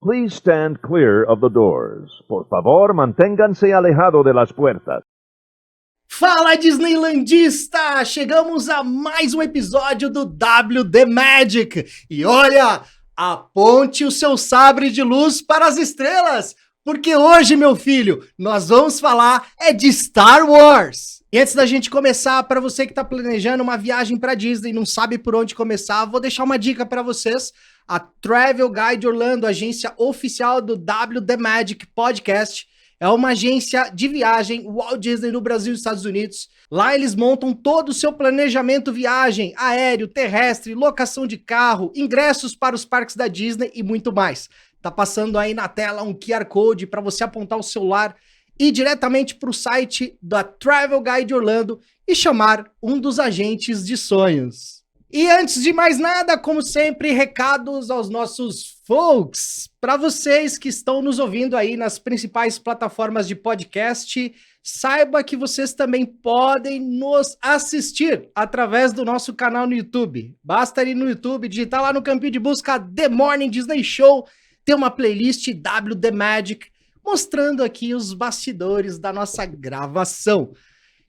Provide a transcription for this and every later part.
Please stand clear of the doors. Por favor, manténganse alejado de las puertas. Fala, Disneylandista! Chegamos a mais um episódio do WD Magic. E olha, aponte o seu sabre de luz para as estrelas, porque hoje, meu filho, nós vamos falar de Star Wars. E antes da gente começar, para você que está planejando uma viagem para Disney e não sabe por onde começar, vou deixar uma dica para vocês. A Travel Guide Orlando, agência oficial do WD Magic Podcast, é uma agência de viagem Walt Disney no Brasil e Estados Unidos. Lá eles montam todo o seu planejamento viagem, aéreo, terrestre, locação de carro, ingressos para os parques da Disney e muito mais. Tá passando aí na tela um QR Code para você apontar o celular e ir diretamente para o site da Travel Guide Orlando e chamar um dos agentes de sonhos. E antes de mais nada, como sempre, recados aos nossos folks. Para vocês que estão nos ouvindo aí nas principais plataformas de podcast, saiba que vocês também podem nos assistir através do nosso canal no YouTube. Basta ir no YouTube, digitar lá no campinho de busca The Morning Disney Show, tem uma playlist WD Magic, mostrando aqui os bastidores da nossa gravação.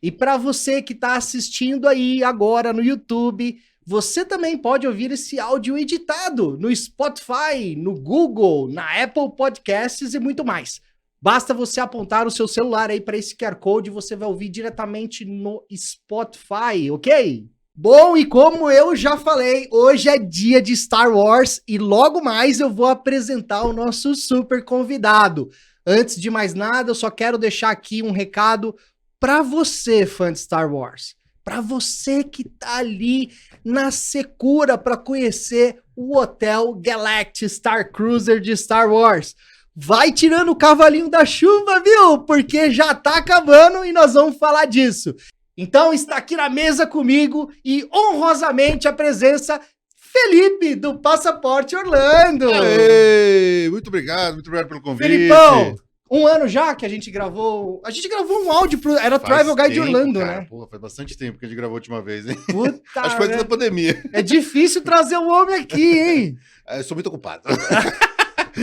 E para você que está assistindo aí agora no YouTube, você também pode ouvir esse áudio editado no Spotify, no Google, na Apple Podcasts e muito mais. Basta você apontar o seu celular aí para esse QR Code e você vai ouvir diretamente no Spotify, ok? Bom, e como eu já falei, hoje é dia de Star Wars e logo mais eu vou apresentar o nosso super convidado. Antes de mais nada, eu só quero deixar aqui um recado para você, fã de Star Wars. Para você que tá ali na secura para conhecer o Hotel Galactic Star Cruiser de Star Wars. Vai tirando o cavalinho da chuva, viu? Porque já tá acabando e nós vamos falar disso. Então está aqui na mesa comigo e honrosamente a presença Felipe do Passaporte Orlando. Ei, muito obrigado pelo convite. Felipão! Um ano já que a gente gravou um áudio era Travel Guide Orlando, cara, né? Pô, faz bastante tempo que a gente gravou a última vez, hein? Puta, acho que foi antes da pandemia. É difícil trazer o homem aqui, hein? Eu sou muito ocupado.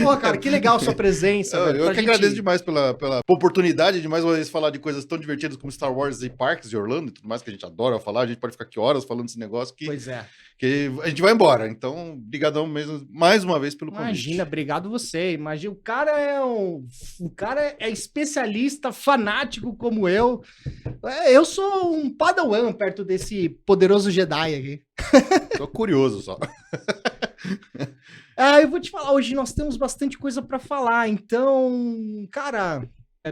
Pô, cara, que legal a sua presença. Eu que agradeço demais pela oportunidade de mais uma vez falar de coisas tão divertidas como Star Wars e parques de Orlando e tudo mais que a gente adora falar. A gente pode ficar aqui horas falando desse negócio que, pois é, que a gente vai embora. Então, brigadão mesmo, mais uma vez pelo convite. Imagina, obrigado você. Imagina, o cara é especialista, fanático como eu. Eu sou um padawan perto desse poderoso Jedi aqui. Tô curioso só. Eu vou te falar, hoje nós temos bastante coisa pra falar, então, cara,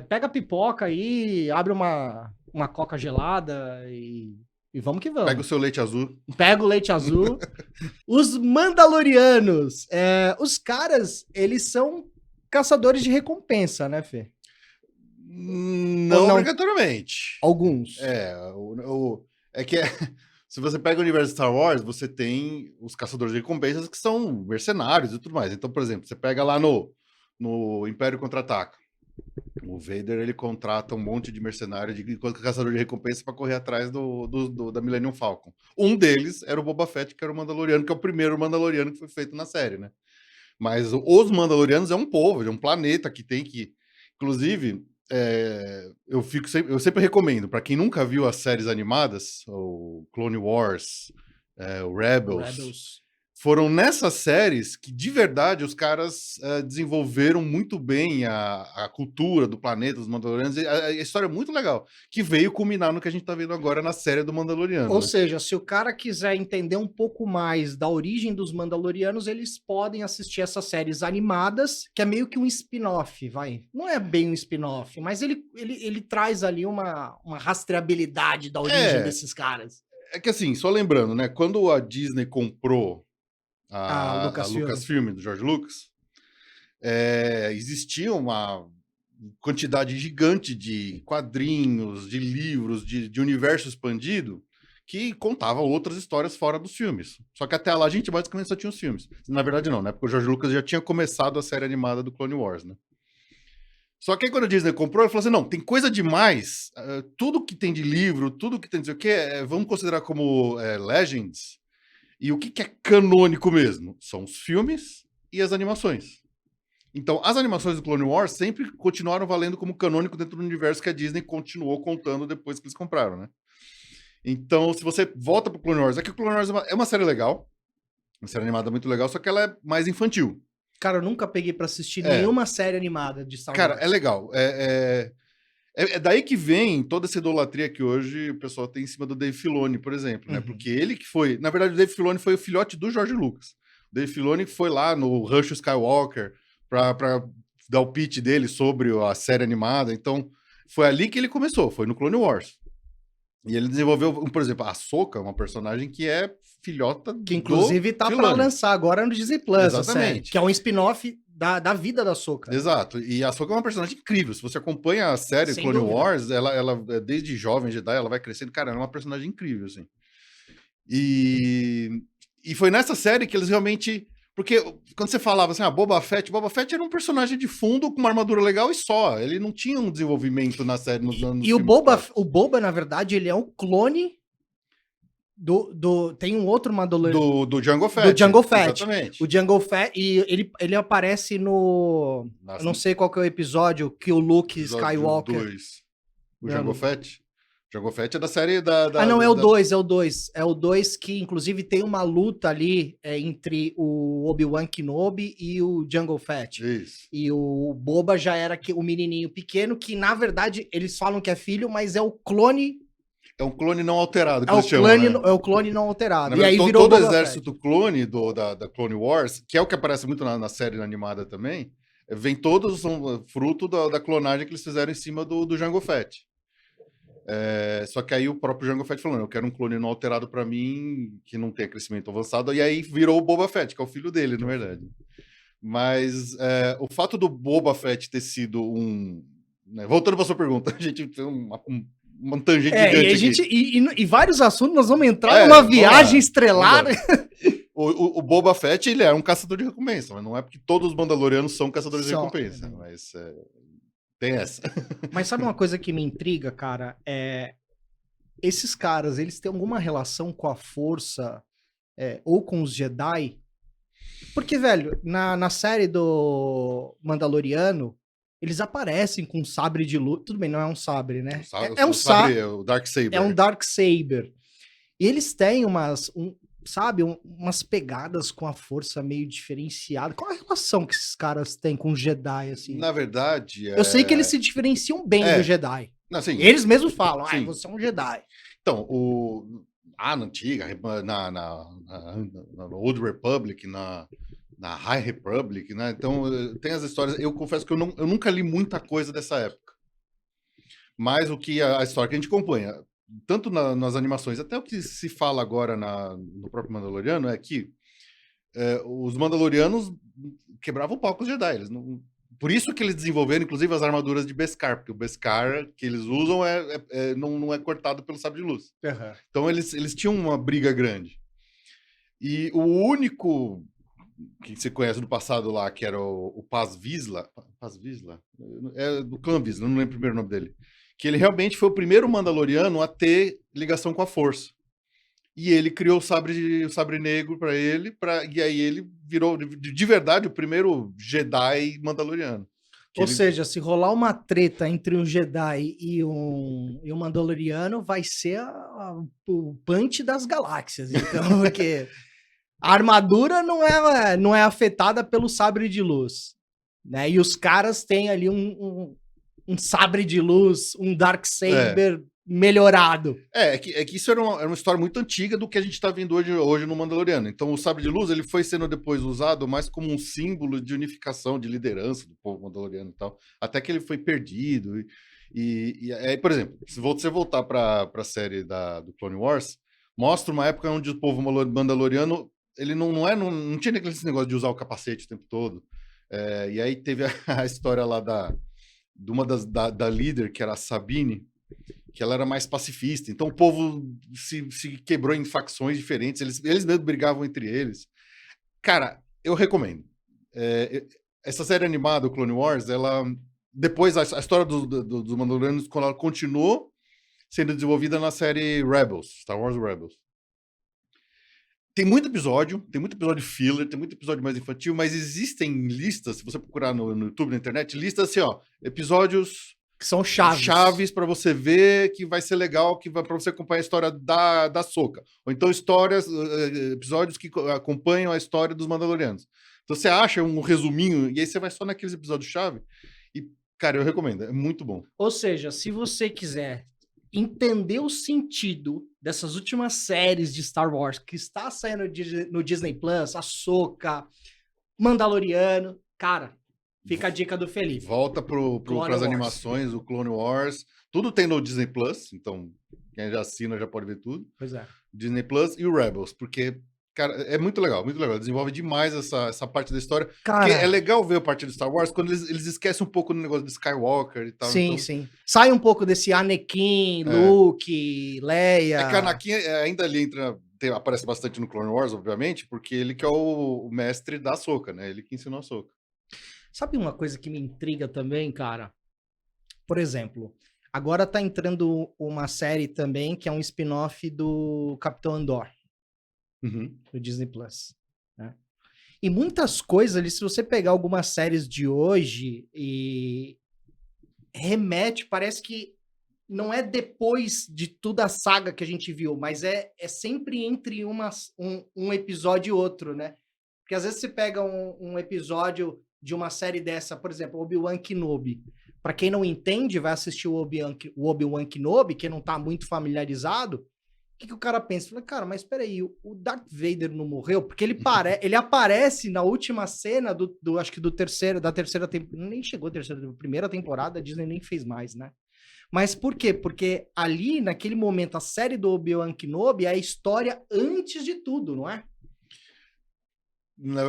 pega a pipoca aí, abre uma coca gelada e vamos que vamos. Pega o seu leite azul. Pega o leite azul. Os Mandalorianos, os caras, eles são caçadores de recompensa, né, Fê? Não obrigatoriamente. Alguns. É que se você pega o universo de Star Wars, você tem os caçadores de recompensas que são mercenários e tudo mais. Então, por exemplo, você pega lá no Império Contra-Ataca. O Vader, ele contrata um monte de mercenário de caçador de recompensa para correr atrás da Millennium Falcon. Um deles era o Boba Fett, que era o Mandaloriano, que é o primeiro Mandaloriano que foi feito na série, né? Mas os Mandalorianos é um povo, é um planeta que tem que... Inclusive... eu sempre recomendo, para quem nunca viu as séries animadas, o Clone Wars, o Rebels, foram nessas séries que, de verdade, os caras desenvolveram muito bem a cultura do planeta, dos Mandalorianos, e a história é muito legal, que veio culminar no que a gente tá vendo agora na série do Mandaloriano. Ou seja, se o cara quiser entender um pouco mais da origem dos Mandalorianos, eles podem assistir essas séries animadas, que é meio que um spin-off, vai. Não é bem um spin-off, mas ele traz ali uma rastreabilidade da origem desses caras. É que assim, só lembrando, né, quando a Disney comprou a Lucasfilm do George Lucas, existia uma quantidade gigante de quadrinhos, de livros, de universo expandido que contava outras histórias fora dos filmes. Só que até lá a gente basicamente só tinha os filmes. Na verdade não, né? Porque o George Lucas já tinha começado a série animada do Clone Wars, né? Só que aí quando a Disney comprou, ele falou assim, não, tem coisa demais, tudo que tem de livro, tudo que tem de sei o quê, vamos considerar como Legends. E o que é canônico mesmo? São os filmes e as animações. Então, as animações do Clone Wars sempre continuaram valendo como canônico dentro do universo que a Disney continuou contando depois que eles compraram, né? Então, se você volta pro Clone Wars, é que o Clone Wars é uma série legal, uma série animada muito legal, só que ela é mais infantil. Cara, eu nunca peguei pra assistir nenhuma série animada de Star Wars. Cara, é legal. É daí que vem toda essa idolatria que hoje o pessoal tem em cima do Dave Filoni, por exemplo, né? Porque ele que foi... Na verdade, o Dave Filoni foi o filhote do George Lucas. O Dave Filoni foi lá no Rush Skywalker pra dar o pitch dele sobre a série animada. Então, foi ali que ele começou, foi no Clone Wars. E ele desenvolveu, por exemplo, a Ahsoka, uma personagem que é filhota que inclusive tá Filoni. pra lançar agora no Disney Plus, Exatamente. a série, que é um spin-off da vida da Ahsoka. Exato. E a Ahsoka é uma personagem incrível. Se você acompanha a série Sem Clone dúvida. Wars, ela desde jovem Jedi, ela vai crescendo. Cara, ela é uma personagem incrível, assim. E foi nessa série que eles realmente... Porque quando você falava assim, Boba Fett era um personagem de fundo com uma armadura legal e só. Ele não tinha um desenvolvimento na série nos anos. E o Boba, na verdade, ele é um clone tem um outro Mandaloriano. Do Jango Fett. Do Jango Fett. Exatamente. O Jango Fett, e ele aparece no... Eu não sei qual que é o episódio, que o Luke Skywalker... 2. O Jango Fett? O Jango Fett é da série da... não, é o 2, é o 2. É o 2 que, inclusive, tem uma luta ali entre o Obi-Wan Kenobi e o Jango Fett. Isso. E o Boba já era o menininho pequeno, que, na verdade, eles falam que é filho, mas é o clone... É um clone não alterado, que é, eles chamam, né? É o clone não alterado. Na e aí verdade, virou todo o Boba exército clone da Clone Wars, que é o que aparece muito na série animada também, vem todos fruto da clonagem que eles fizeram em cima do Jango Fett. Só que aí o próprio Jango Fett falando, eu quero um clone não alterado pra mim, que não tenha crescimento avançado, e aí virou o Boba Fett, que é o filho dele, na verdade. Mas o fato do Boba Fett ter sido né, voltando pra sua pergunta, a gente tem uma tangente gigante e vários assuntos, nós vamos entrar numa viagem estrelada. O Boba Fett, ele é um caçador de recompensa, mas não é porque todos os Mandalorianos são caçadores de recompensa, mas tem essa. Mas sabe uma coisa que me intriga, cara? Esses caras, eles têm alguma relação com a Força ou com os Jedi? Porque, velho, na série do Mandaloriano, eles aparecem com um sabre de luz. Tudo bem, não é um sabre, né? É um sabre, é o Darksaber. É um Darksaber. E eles têm umas pegadas com a Força meio diferenciada. Qual a relação que esses caras têm com o Jedi, assim? Na verdade... Eu sei que eles se diferenciam bem do Jedi. Não, assim, eles mesmos falam, você é um Jedi. Então, na antiga, na Old Republic, na High Republic, né? Então, tem as histórias... Eu confesso que eu nunca li muita coisa dessa época. Mas o que a história que a gente acompanha, tanto nas animações, até o que se fala agora no próprio Mandaloriano, é que os Mandalorianos quebravam o pau com os Jedi. Por isso que eles desenvolveram, inclusive, as armaduras de Beskar, porque o Beskar que eles usam não é cortado pelo sabre de luz. Uhum. Então, eles tinham uma briga grande. E o único... que você conhece do passado lá, que era o Paz Vizsla, é do clã Vizsla, não lembro o primeiro nome dele, que ele realmente foi o primeiro Mandaloriano a ter ligação com a Força. E ele criou o sabre negro para ele, e aí ele virou, de verdade, o primeiro Jedi Mandaloriano. Ou seja, se rolar uma treta entre um Jedi e um Mandaloriano, vai ser o punch das galáxias, então, porque... A armadura não é afetada pelo sabre de luz, né? E os caras têm ali um sabre de luz, um Darksaber melhorado. É que isso era uma história muito antiga do que a gente está vendo hoje no Mandaloriano. Então o sabre de luz ele foi sendo depois usado mais como um símbolo de unificação, de liderança do povo mandaloriano e tal, até que ele foi perdido. E aí, por exemplo, se você voltar para a série do Clone Wars, mostra uma época onde o povo mandaloriano ele não tinha aquele negócio de usar o capacete o tempo todo. E aí teve a história lá de uma da líder, que era a Sabine, que ela era mais pacifista. Então o povo se quebrou em facções diferentes, eles mesmos brigavam entre eles. Cara, eu recomendo. Essa série animada, o Clone Wars, ela... Depois, a história dos Mandalorianos, quando ela continuou sendo desenvolvida na série Rebels, Star Wars Rebels. tem muito episódio filler, tem muito episódio mais infantil, mas existem listas, se você procurar no YouTube, na internet, listas assim, ó, episódios Que são chaves. chaves para você ver, que vai ser legal, que vai para você acompanhar a história da Ahsoka. Ou então episódios que acompanham a história dos Mandalorianos. Então você acha um resuminho, e aí você vai só naqueles episódios-chave, e, cara, eu recomendo, é muito bom. Ou seja, se você quiser entender o sentido dessas últimas séries de Star Wars que está saindo no Disney Plus, Ahsoka, Mandaloriano, cara, fica a dica do Felipe. Volta Clone pras Wars. animações, o Clone Wars, tudo tem no Disney Plus, então quem já assina já pode ver tudo. Pois é. Disney Plus e o Rebels, porque, cara, é muito legal, desenvolve demais essa parte da história. Cara, Porque é legal ver a parte do Star Wars quando eles esquecem um pouco do negócio do Skywalker e tal. sim, então, sim. Sai um pouco desse Anakin, Luke, Leia. É que a Anakin ainda ali aparece bastante no Clone Wars, obviamente, porque ele que é o mestre da Ahsoka, né? Ele que ensinou a Ahsoka. Sabe uma coisa que me intriga também, cara? Por exemplo, agora tá entrando uma série também que é um spin-off do Capitão Andor, Uhum. do Disney Plus, né? E muitas coisas ali, se você pegar algumas séries de hoje e remete, parece que não é depois de toda a saga que a gente viu, mas é sempre entre um episódio e outro, né? Porque às vezes você pega um episódio de uma série dessa, por exemplo, Obi-Wan Kenobi. Para quem não entende, vai assistir o Obi-Wan Kenobi, que não tá muito familiarizado, o que o cara pensa? Fala, cara, mas peraí, o Darth Vader não morreu? Porque ele aparece na última cena acho que da terceira temporada, nem chegou a primeira temporada, a Disney nem fez mais, né? Mas por quê? Porque ali, naquele momento, a série do Obi-Wan Kenobi é a história antes de tudo, não é?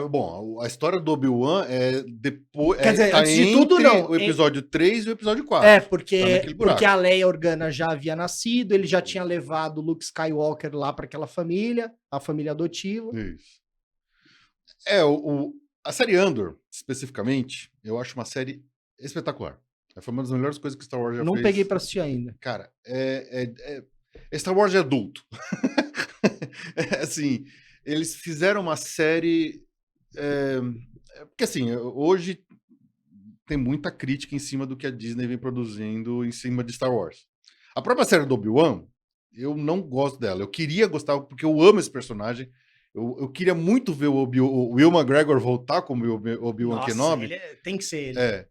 Bom, a história do Obi-Wan é depois. Quer dizer, tá antes de tudo, entre não. o episódio 3 e o episódio 4. É, Tá porque naquele buraco. a Leia Organa já havia nascido, ele já tinha levado o Luke Skywalker lá para aquela família, a família adotiva. Isso. A série Andor, especificamente, eu acho uma série espetacular. Foi uma das melhores coisas que Star Wars já Não fez. peguei para assistir ainda. Cara, Star Wars de adulto. Assim, eles fizeram uma série... porque assim, hoje tem muita crítica em cima do que a Disney vem produzindo em cima de Star Wars. A própria série do Obi-Wan, eu não gosto dela. Eu queria gostar, porque eu amo esse personagem. Eu queria muito ver o Will McGregor voltar como Obi-Wan Kenobi. Tem que ser ele.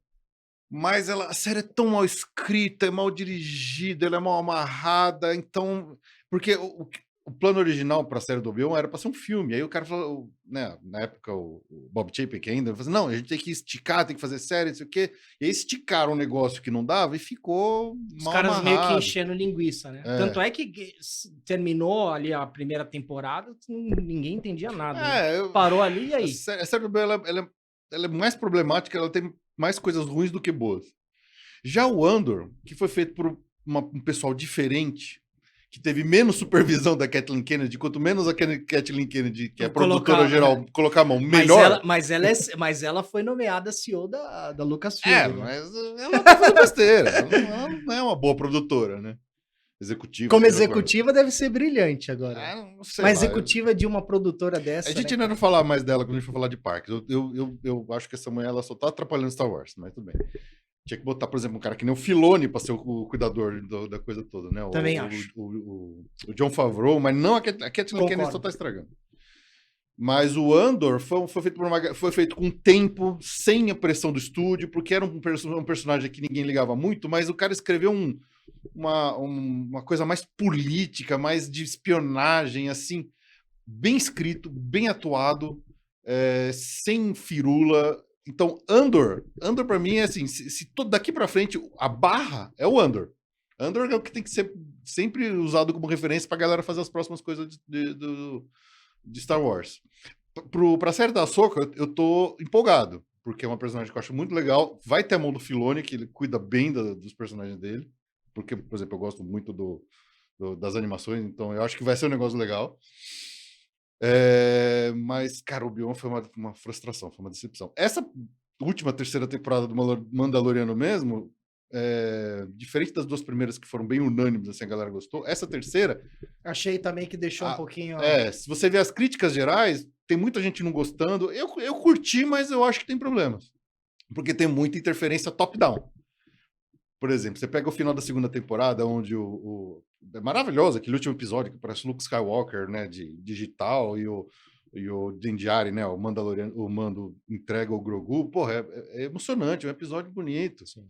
Mas a série é tão mal escrita, é mal dirigida, ela é mal amarrada, então... Porque o plano original para a série do Obi-Wan era para ser um filme. Aí o cara falou, né, na época, o Bob Chapek ainda, falou assim, não, a gente tem que esticar, tem que fazer série, não sei o quê. E aí esticaram um negócio que não dava e ficou Os mal caras amarrado. meio que enchendo linguiça, né? Tanto é que terminou ali a primeira temporada, ninguém entendia nada. Né? Parou ali e aí? A série do Obi-Wan, ela é mais problemática, ela tem mais coisas ruins do que boas. Já o Andor, que foi feito por um pessoal diferente, que teve menos supervisão da Kathleen Kennedy, quanto menos a Kathleen Kennedy, que é a produtora geral, colocar a mão, melhor. Mas ela foi nomeada CEO da Lucasfilm. Mas ela tá fazendo besteira. Ela não é uma boa produtora, né? Executiva. Como executiva deve ser brilhante agora. Não sei mas executiva de uma produtora dessa. A gente ainda não falar mais dela quando a gente for falar de parques. Eu acho que essa mulher ela só tá atrapalhando Star Wars, mas tudo bem. Tinha que botar, por exemplo, um cara que nem o Filoni para ser o cuidador da coisa toda, né? Também acho. O Jon Favreau, mas não a Kathleen Kennedy só tá estragando. Mas o Andor foi feito com tempo, sem a pressão do estúdio, porque era um personagem que ninguém ligava muito, mas o cara escreveu uma coisa mais política, mais de espionagem, assim, bem escrito, bem atuado, sem firula. Então, Andor para mim é assim, daqui para frente, a barra é o Andor. Andor é o que tem que ser sempre usado como referência pra galera fazer as próximas coisas de Star Wars. Pra série da Ahsoka, eu tô empolgado, porque é uma personagem que eu acho muito legal. Vai ter a mão do Filoni, que ele cuida bem dos personagens dele, porque, por exemplo, eu gosto muito das animações, então eu acho que vai ser um negócio legal. Mas, cara, o Obi-Wan foi uma frustração, foi uma decepção. Essa última terceira temporada do Mandaloriano mesmo, diferente das duas primeiras que foram bem unânimes, assim, a galera gostou, essa terceira... Achei também que deixou um pouquinho... se você ver as críticas gerais, tem muita gente não gostando. Eu curti, mas eu acho que tem problemas. Porque tem muita interferência top-down. Por exemplo, você pega o final da segunda temporada, onde é maravilhoso aquele último episódio que parece o Luke Skywalker, né, de digital, e o Din Djarin, né, o Mandaloriano, o Mando entrega o Grogu. Porra, é emocionante, é um episódio bonito. Assim.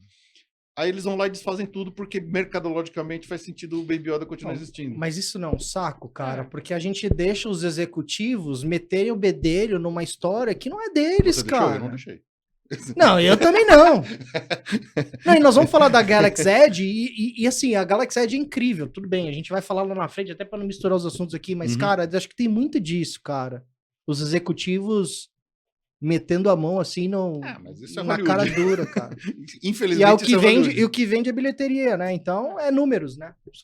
Aí eles vão lá e desfazem tudo porque mercadologicamente faz sentido o Baby Yoda continuar existindo. Mas isso não é um saco, cara, porque a gente deixa os executivos meterem o bedelho numa história que não é deles, Você cara. Deixou? Eu não deixei. Não, eu também não. Não, e nós vamos falar da Galaxy Edge e assim, a Galaxy Edge é incrível, tudo bem, a gente vai falar lá na frente, até para não misturar os assuntos aqui, mas, cara, acho que tem muito disso, cara. Os executivos metendo a mão assim mas isso é na cara dura, cara. Infelizmente, e é o que vende, e o que vende é bilheteria, né? Então é números, né? Os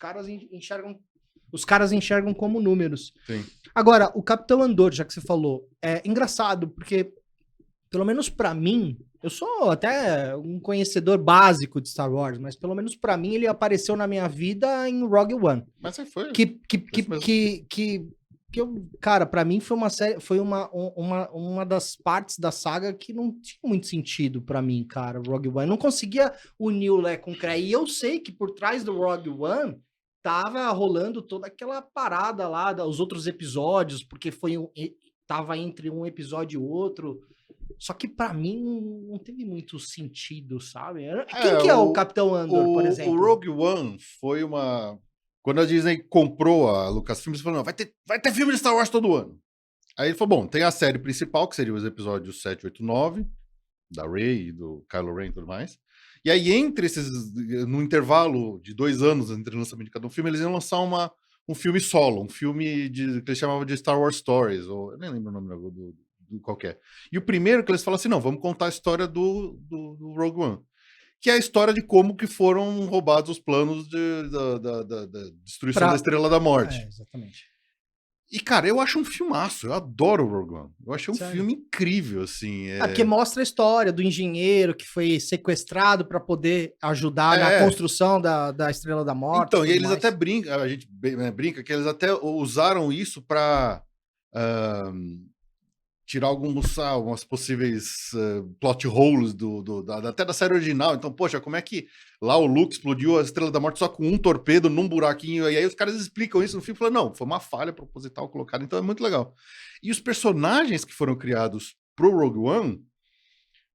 caras enxergam como números. Sim. Agora, o Capitão Andor, já que você falou, é engraçado, porque pelo menos pra mim, eu sou até um conhecedor básico de Star Wars, mas pelo menos pra mim ele apareceu na minha vida em Rogue One. Mas aí foi. Cara, pra mim foi uma série, foi uma das partes da saga que não tinha muito sentido pra mim, cara, Rogue One. Eu não conseguia unir o Lé com o Cré. E eu sei que por trás do Rogue One tava rolando toda aquela parada lá, os outros episódios, porque tava entre um episódio e outro. Só que pra mim não teve muito sentido, sabe? Quem que é o Capitão Andor, por exemplo? O Rogue One foi uma... Quando a Disney comprou a Lucasfilm, eles falaram, não, vai ter filme de Star Wars todo ano. Aí ele falou, bom, tem a série principal, que seria os episódios 7, 8, 9, da Rey, do Kylo Ren e tudo mais. E aí, no intervalo de 2 anos entre o lançamento de cada um filme, eles iam lançar um filme solo, um filme que eles chamavam de Star Wars Stories, ou eu nem lembro o nome do qualquer. E o primeiro que eles falaram assim, não, vamos contar a história do Rogue One, que é a história de como que foram roubados os planos da destruição da Estrela da Morte. Exatamente. E, cara, eu acho um filmaço, eu adoro o Rogue One. Eu achei um filme incrível, assim. Porque mostra a história do engenheiro que foi sequestrado para poder ajudar na construção da Estrela da Morte. Então, e eles até brincam, a gente brinca que eles até usaram isso para tirar algumas possíveis plot holes até da série original. Então, poxa, como é que lá o Luke explodiu a Estrela da Morte só com um torpedo num buraquinho? E aí os caras explicam isso no filme e falam, não, foi uma falha proposital colocada. Então é muito legal. E os personagens que foram criados pro Rogue One,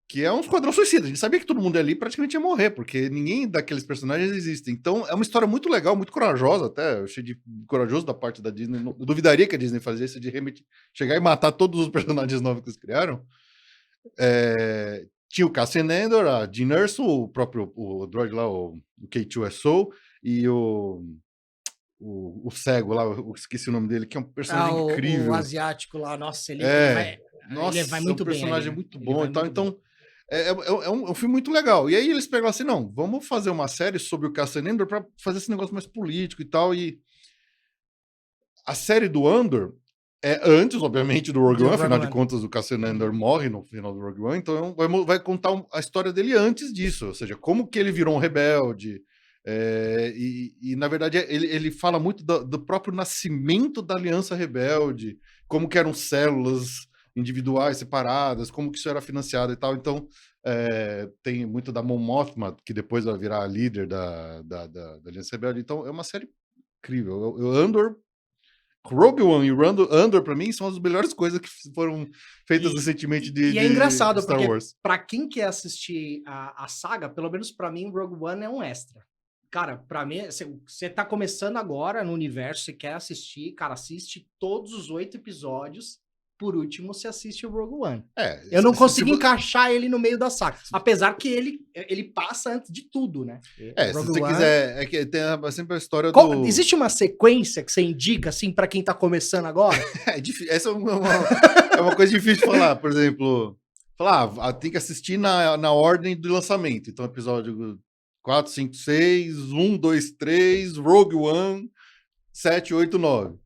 que é um esquadrão suicida. A gente sabia que todo mundo ali praticamente ia morrer, porque ninguém daqueles personagens existe. Então é uma história muito legal, muito corajosa até. Eu achei corajoso da parte da Disney. Eu duvidaria que a Disney fazia isso de repente chegar e matar todos os personagens novos que eles criaram. Tinha o Cassian Andor, a Jyn Erso, o próprio droid lá, o K2SO, e o cego lá, eu esqueci o nome dele, que é um personagem incrível. O asiático lá, nossa, ele vai muito bem. É um personagem muito bom e tal. Então, é um filme muito legal. E aí eles pegam assim, não, vamos fazer uma série sobre o Cassian Andor para fazer esse negócio mais político e tal. E a série do Andor é antes, obviamente, do Rogue One. Afinal de contas, o Cassian Andor morre no final do Rogue One. Então, vai contar a história dele antes disso. Ou seja, como que ele virou um rebelde. E na verdade, ele fala muito do próprio nascimento da Aliança Rebelde, como que eram células individuais separadas, como que isso era financiado e tal. Então, tem muito da Mon Mothma, que depois vai virar a líder da Aliança Rebelde. Então, é uma série incrível. Rogue One e Andor, pra mim, são as melhores coisas que foram feitas recentemente de é engraçado, Star Wars. Pra quem quer assistir a saga, pelo menos pra mim, Rogue One é um extra. Cara, pra mim, você tá começando agora no universo, você quer assistir, cara, assiste todos os 8 episódios. Por último, você assiste o Rogue One. Eu não consegui encaixar ele no meio da saga. Apesar que ele passa antes de tudo, né? Se você quiser... que tem sempre a história Existe uma sequência que você indica, assim, pra quem tá começando agora? Difícil. Essa é uma coisa difícil de falar. Por exemplo, tem que assistir na ordem do lançamento. Então, episódio 4, 5, 6, 1, 2, 3, Rogue One, 7, 8, 9.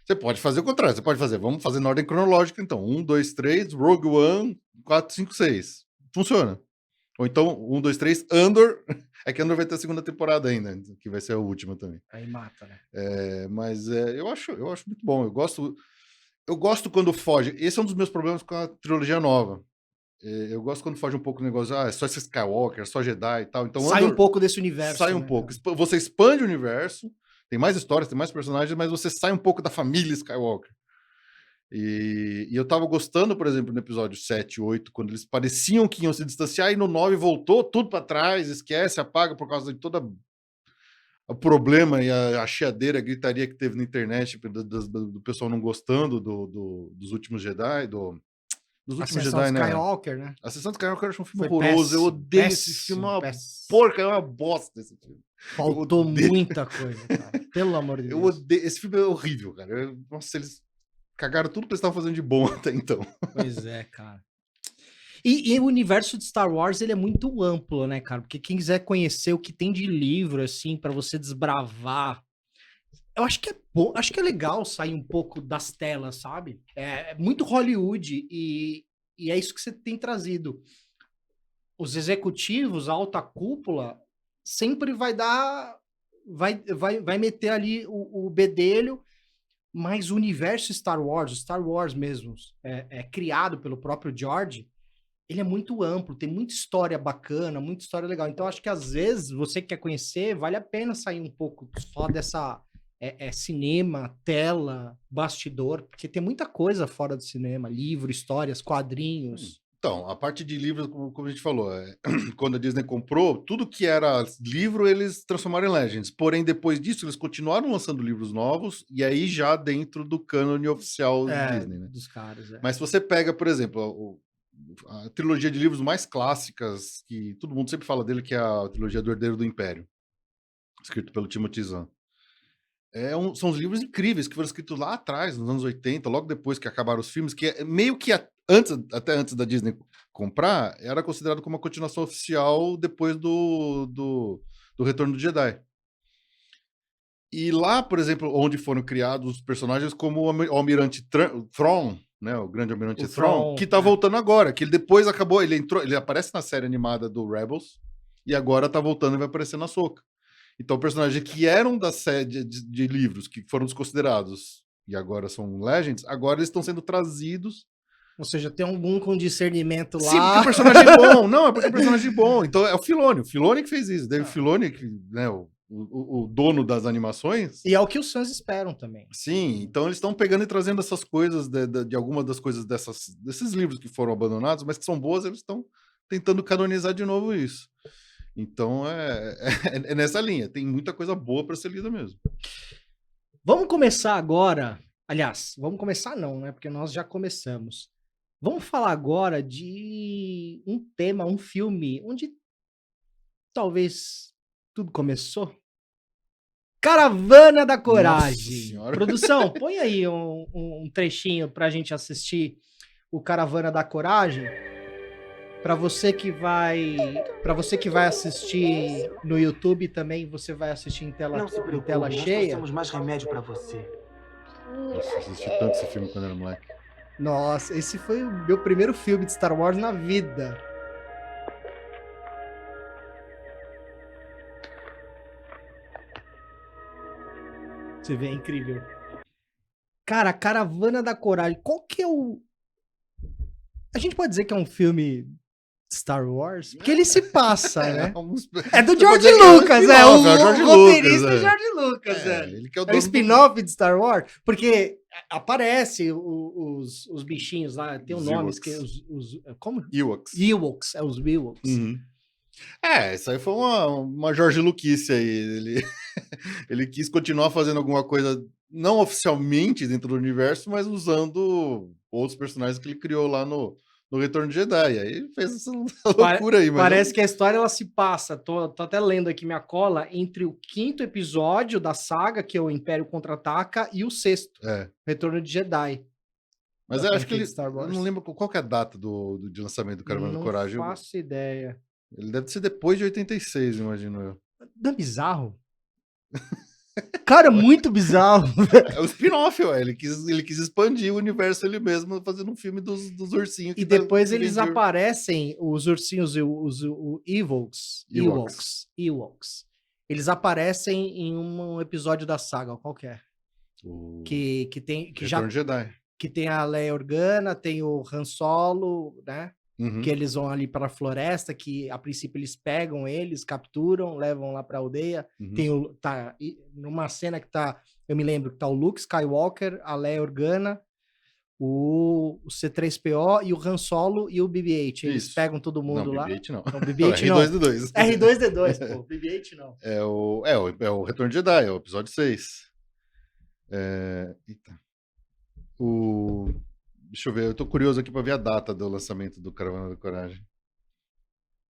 Você pode fazer o contrário, você pode fazer, vamos fazer na ordem cronológica, então. 1, 2, 3, Rogue One, 4, 5, 6. Funciona. Ou então, 1, 2, 3, Andor. É que Andor vai ter a segunda temporada ainda, que vai ser a última também. Aí mata, né? Mas eu acho muito bom. Eu gosto quando foge. Esse é um dos meus problemas com a trilogia nova. Eu gosto quando foge um pouco do negócio. É só esse Skywalker, só Jedi e tal. Então, Sai Andor um pouco desse universo. sai um né, pouco. cara? Você expande o universo, tem mais histórias, tem mais personagens, mas você sai um pouco da família Skywalker. E eu tava gostando, por exemplo, no episódio 7, 8, quando eles pareciam que iam se distanciar, e no 9 voltou tudo pra trás, esquece, apaga por causa de todo o problema e a chiadeira, a gritaria que teve na internet do pessoal não gostando dos últimos Jedi, dos últimos Ascensão Jedi, né? Skywalker, né? Ascensão do Skywalker eu acho um filme Foi horroroso, eu péssimo, odeio esse péssimo, filme, é uma péssimo. porca, é uma bosta esse filme. Faltou odeio. muita coisa, cara. Pelo amor de Eu Deus. odeio, esse filme é horrível, cara. Nossa, eles cagaram tudo que eles estavam fazendo de bom até então. Pois é, cara. E o universo de Star Wars, ele é muito amplo, né, cara? Porque quem quiser conhecer o que tem de livro, assim, pra você desbravar, eu acho que é bom, acho que é legal sair um pouco das telas, sabe? É muito Hollywood e é isso que você tem trazido. Os executivos, a alta cúpula, sempre vai dar, vai meter ali o bedelho, mas o universo Star Wars, o Star Wars mesmo, criado pelo próprio George, ele é muito amplo, tem muita história bacana, muita história legal. Então, acho que às vezes, você que quer conhecer, vale a pena sair um pouco só dessa cinema, tela, bastidor, porque tem muita coisa fora do cinema, livro, histórias, quadrinhos. Então, a parte de livros, como a gente falou, quando a Disney comprou, tudo que era livro eles transformaram em Legends. Porém, depois disso, eles continuaram lançando livros novos, e aí já dentro do cânone oficial Disney, né? Dos caras, Mas se você pega, por exemplo, a trilogia de livros mais clássicas, que todo mundo sempre fala dele, que é a trilogia do Herdeiro do Império, escrito pelo Timothy Zahn. São os livros incríveis que foram escritos lá atrás, nos anos 80, logo depois que acabaram os filmes, que meio que até antes da Disney comprar, era considerado como uma continuação oficial depois do Retorno do Jedi. E lá, por exemplo, onde foram criados os personagens como o Almirante Thrawn, né, o grande Almirante Thrawn, que tá voltando agora, que ele depois acabou, ele aparece na série animada do Rebels, e agora tá voltando e vai aparecer na Ahsoka. Então, personagens que eram da série de livros, que foram desconsiderados e agora são Legends, agora eles estão sendo trazidos. Ou seja, tem algum com discernimento lá. Sim, porque o personagem é bom. Não, é porque o personagem é bom. Então, é o Filoni. O Filoni que fez isso. David Filoni, que, né, o dono das animações. E é o que os fãs esperam também. Sim, então eles estão pegando e trazendo essas coisas de algumas das coisas desses livros que foram abandonados, mas que são boas, eles estão tentando canonizar de novo isso. Então é nessa linha. Tem muita coisa boa para ser lida mesmo. Vamos começar agora. Aliás, vamos começar não, né? Porque nós já começamos. Vamos falar agora de um tema, um filme, onde talvez tudo começou. Caravana da Coragem. Produção, põe aí um trechinho pra gente assistir o Caravana da Coragem. Para você que vai assistir no YouTube também, você vai assistir em tela cheia. Nós temos mais remédio para você. Nossa, assisti tanto esse filme quando era moleque. Nossa, esse foi o meu primeiro filme de Star Wars na vida. Você vê, é incrível. Cara, Caravana da Coragem, qual que é o... A gente pode dizer que é um filme Star Wars? Porque ele se passa, né? É do George Lucas, o roteirista é George Lucas, Ele que é o spin-off de Star Wars, porque aparece os bichinhos lá, tem um nome, como? Ewoks. Ewoks, os Ewoks. Uhum. Isso aí foi uma George Lucas aí. Ele quis continuar fazendo alguma coisa não oficialmente dentro do universo, mas usando outros personagens que ele criou lá no Retorno de Jedi. Aí ele fez essa loucura aí. Mas parece que a história ela se passa, tô até lendo aqui minha cola, entre o 5º episódio da saga, que é o Império Contra-Ataca, e o 6º, Retorno de Jedi. Mas eu acho que eu não lembro qual que é a data de lançamento do Caravana da Coragem. Não faço ideia. Ele deve ser depois de 86, imagino eu. Não é bizarro? Cara, muito bizarro. É o spin-off, ué. Ele quis expandir o universo ele mesmo, fazendo um filme dos ursinhos. E depois que eles vendiam. aparecem, os ursinhos, os Ewoks. Eles aparecem em um episódio da saga, qualquer. Que Retorno de Jedi. Que tem a Leia Organa, tem o Han Solo, né? Uhum. Que eles vão ali para a floresta, que a princípio eles pegam eles, capturam, levam lá para a aldeia. Uhum. Tem numa cena que tá, eu me lembro que tá o Luke Skywalker, a Leia Organa, o C3PO e o Han Solo e o BB-8. Eles Isso. pegam todo mundo lá. BB-8 não. Não, BB-8 não. R2-D2. R2-D2, pô. BB-8 não. É o Retorno de Jedi, é o episódio 6. Eita. Deixa eu ver, eu tô curioso aqui pra ver a data do lançamento do Caravana da Coragem.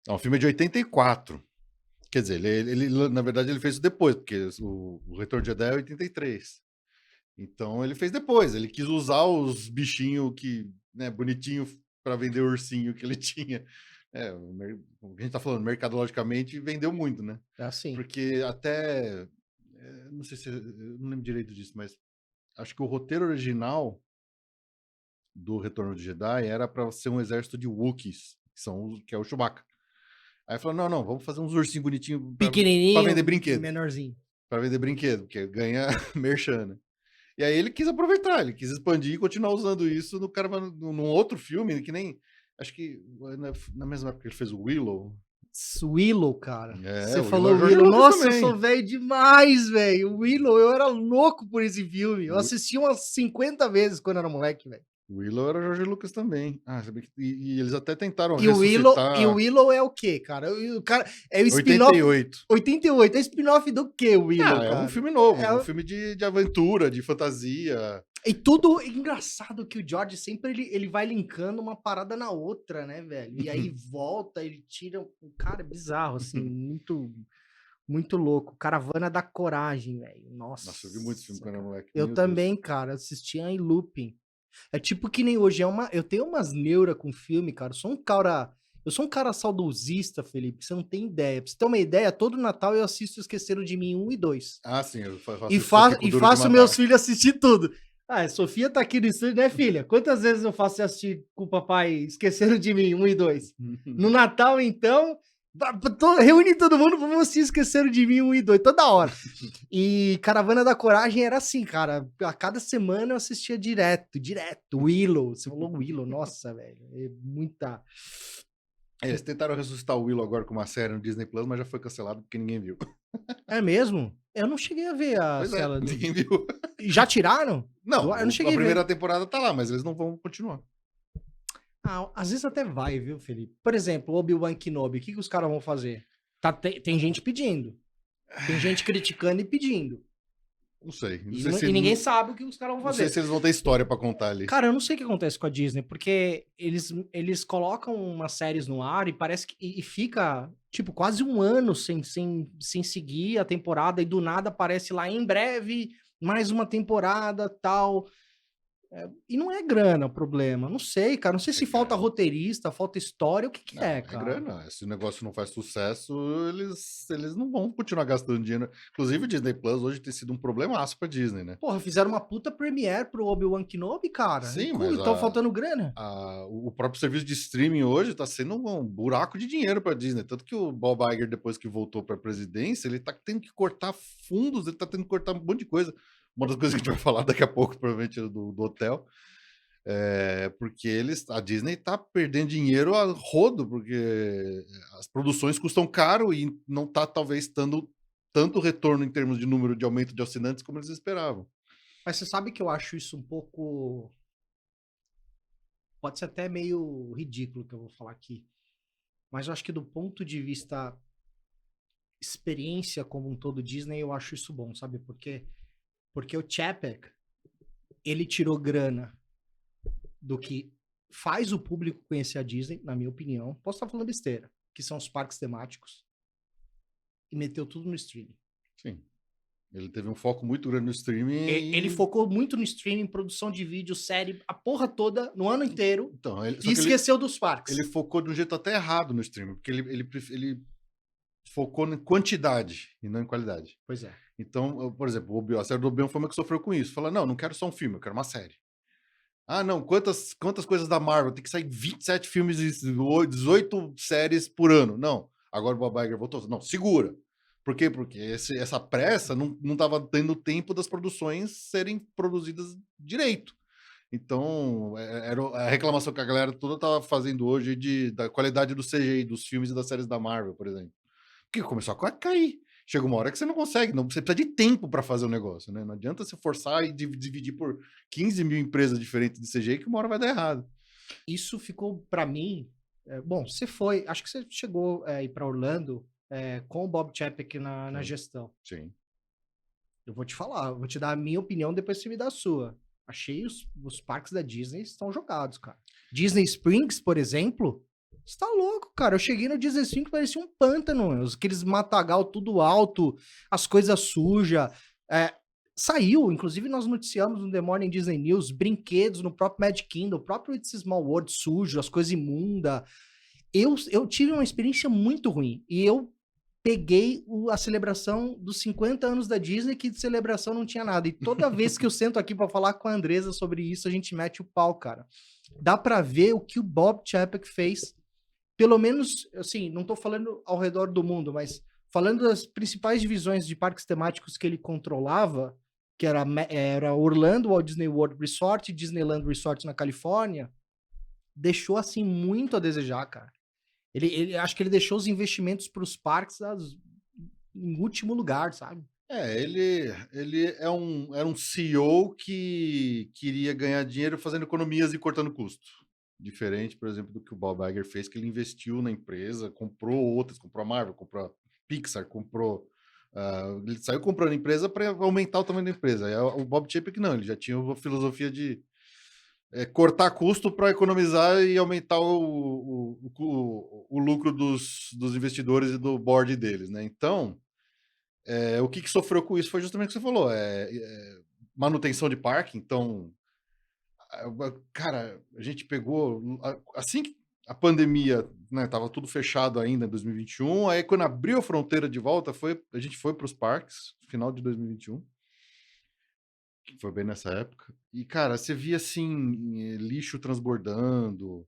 O filme é de 84. Quer dizer, ele na verdade ele fez isso depois, porque o Retorno de Jedi é 83. Então ele fez depois, ele quis usar os bichinhos que, né, bonitinho pra vender o ursinho que ele tinha. O que a gente tá falando, mercadologicamente vendeu muito, né? É assim. Porque até, não sei se, eu não lembro direito disso, mas acho que o roteiro original do Retorno de Jedi era para ser um exército de Wookiees, que é o Chewbacca. Aí falou, não, vamos fazer uns ursinhos bonitinhos pequenininho, para vender brinquedo. Menorzinho. Para vender brinquedo, porque ganha merchan, né? E aí ele quis aproveitar, ele quis expandir e continuar usando isso num outro filme, que nem, acho que na mesma época que ele fez o Willow. Willow, cara. Você o falou Willow. Nossa, eu sou velho demais, velho. O Willow, eu era louco por esse filme. Eu assisti umas 50 vezes quando era moleque, velho. O Willow era Jorge Lucas também. Sabia que, e eles até tentaram ressuscitar... E o Willow é o quê, cara? O cara é o spin-off... 88. 88. É spin-off do quê, o Willow, cara? É um filme novo. É um filme de aventura, de fantasia. E tudo engraçado que o George sempre ele vai linkando uma parada na outra, né, velho? E aí volta, ele tira... Cara, é bizarro, assim, muito louco. Caravana da Coragem, velho. Nossa, eu vi muitos filmes quando era moleque. Eu também, cara. Assistia em looping. É tipo que nem hoje, eu tenho umas neuras com filme, cara. Eu sou um cara saudosista, Felipe, você não tem ideia. Pra você ter uma ideia, todo Natal eu assisto Esqueceram de Mim 1 e 2. Ah, sim, eu faço E faço meus filhos assistir tudo. A Sofia tá aqui no estúdio, né, filha? Quantas vezes eu faço assistir com o papai Esqueceram de Mim 1 e 2? No Natal, então... Reúne todo mundo, vamos assistir Esqueceram de Mim 1 e 2, toda hora. E Caravana da Coragem era assim, cara. A cada semana eu assistia direto. Willow, você falou Willow, nossa, velho. É muita... Eles tentaram ressuscitar o Willow agora com uma série no Disney Plus, mas já foi cancelado porque ninguém viu. É mesmo? Eu não cheguei a ver a cela. Ninguém viu. Já tiraram? Não, eu não cheguei a primeira temporada tá lá, mas eles não vão continuar. Às vezes até vai, viu, Felipe? Por exemplo, Obi-Wan Kenobi, o que os caras vão fazer? Tem gente pedindo. Tem gente criticando e pedindo. Não sei. E ninguém sabe o que os caras vão fazer. Não sei se eles vão ter história pra contar ali. Cara, eu não sei o que acontece com a Disney, porque eles colocam umas séries no ar e parece que e fica, tipo, quase um ano sem seguir a temporada e do nada aparece lá em breve mais uma temporada, tal... E não é grana o problema. Não sei, cara. Não sei se falta roteirista, falta história. O que é, cara? É grana. Se o negócio não faz sucesso, eles não vão continuar gastando dinheiro. Inclusive, o Disney Plus hoje tem sido um problemaço pra Disney, né? Porra, fizeram uma puta premiere pro Obi-Wan Kenobi, cara. Sim, mas tá faltando grana. O próprio serviço de streaming hoje tá sendo um buraco de dinheiro pra Disney. Tanto que o Bob Iger, depois que voltou pra presidência, ele tá tendo que cortar fundos, ele tá tendo que cortar um monte de coisa. Uma das coisas que a gente vai falar daqui a pouco, provavelmente, do hotel, porque a Disney tá perdendo dinheiro a rodo, porque as produções custam caro e não tá, talvez, dando tanto retorno em termos de número de aumento de assinantes como eles esperavam. Mas você sabe que eu acho isso um pouco... Pode ser até meio ridículo que eu vou falar aqui, mas eu acho que do ponto de vista experiência como um todo Disney, eu acho isso bom, sabe por quê? Porque o Chapek, ele tirou grana do que faz o público conhecer a Disney, na minha opinião. Posso estar falando besteira, que são os parques temáticos, e meteu tudo no streaming. Sim. Ele teve um foco muito grande no streaming. Ele focou muito no streaming, produção de vídeo, série, a porra toda, no ano inteiro, então, e esqueceu dos parques. Ele focou de um jeito até errado no streaming, porque ele focou em quantidade e não em qualidade. Pois é. Então, por exemplo, a série do Obi-Wan foi uma que sofreu com isso. Fala, não quero só um filme, eu quero uma série. Ah, não, quantas coisas da Marvel? Tem que sair 27 filmes e 18 séries por ano. Não, agora o Bob Iger voltou. Não, segura. Por quê? Porque essa pressa não estava tendo tempo das produções serem produzidas direito. Então, era a reclamação que a galera toda estava fazendo hoje da qualidade do CGI, dos filmes e das séries da Marvel, por exemplo. Porque começou a cair. Chega uma hora que você não consegue, você precisa de tempo para fazer o negócio, né? Não adianta você forçar e dividir por 15 mil empresas diferentes de CGI que uma hora vai dar errado. Isso ficou para mim... bom, você foi... Acho que você chegou a ir para Orlando com o Bob Chapek na gestão. Sim. Eu vou te falar, eu vou te dar a minha opinião, depois você me dá a sua. Achei os parques da Disney estão jogados, cara. Disney Springs, por exemplo... Você tá louco, cara. Eu cheguei no Disney Springs, parecia um pântano. Aqueles matagal tudo alto, as coisas sujas. Saiu, inclusive nós noticiamos no The Morning Disney News, brinquedos no próprio Magic Kingdom, o próprio It's a Small World sujo, as coisas imundas. Eu tive uma experiência muito ruim. E eu peguei a celebração dos 50 anos da Disney, que de celebração não tinha nada. E toda vez que eu sento aqui para falar com a Andresa sobre isso, a gente mete o pau, cara. Dá para ver o que o Bob Chapek fez. Pelo menos, assim, não estou falando ao redor do mundo, mas falando das principais divisões de parques temáticos que ele controlava, que era Orlando, Walt Disney World Resort, Disneyland Resort na Califórnia, deixou, assim, muito a desejar, cara. Acho que ele deixou os investimentos para os parques em último lugar, sabe? Ele era um CEO que queria ganhar dinheiro fazendo economias e cortando custo. Diferente, por exemplo, do que o Bob Iger fez, que ele investiu na empresa, comprou outras, comprou a Marvel, comprou a Pixar, ele saiu comprando a empresa para aumentar o tamanho da empresa. Aí o Bob Chapek não, ele já tinha uma filosofia de cortar custo para economizar e aumentar o lucro dos investidores e do board deles, né? Então, o que sofreu com isso foi justamente o que você falou, manutenção de parque. Então, cara, a gente pegou assim que a pandemia, né, tava tudo fechado ainda em 2021, aí quando abriu a fronteira de volta, a gente foi para os parques, final de 2021, que foi bem nessa época, e cara, você via assim, lixo transbordando,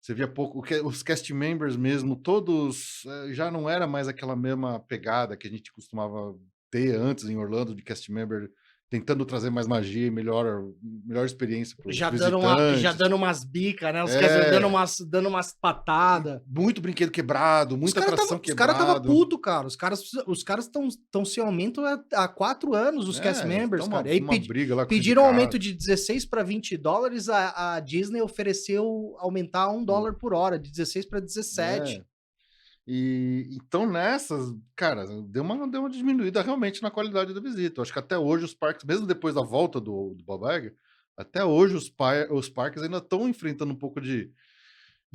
você via pouco, os cast members mesmo, todos já não era mais aquela mesma pegada que a gente costumava ter antes em Orlando, de cast member tentando trazer mais magia e melhor experiência para os visitantes. Já dando umas bicas, né? Os caras dando umas patadas. Muito brinquedo quebrado, muita atração quebrada. Os caras estavam putos, cara. Os caras estão sem aumento há 4 anos, os cast members, cara. Aí pediram um aumento de $16 para $20. A Disney ofereceu aumentar $1 por hora, de 16 para 17. E então nessas, cara, deu uma diminuída realmente na qualidade da visita. Eu acho que até hoje os parques, mesmo depois da volta do Bob Iger, até hoje os parques ainda estão enfrentando um pouco de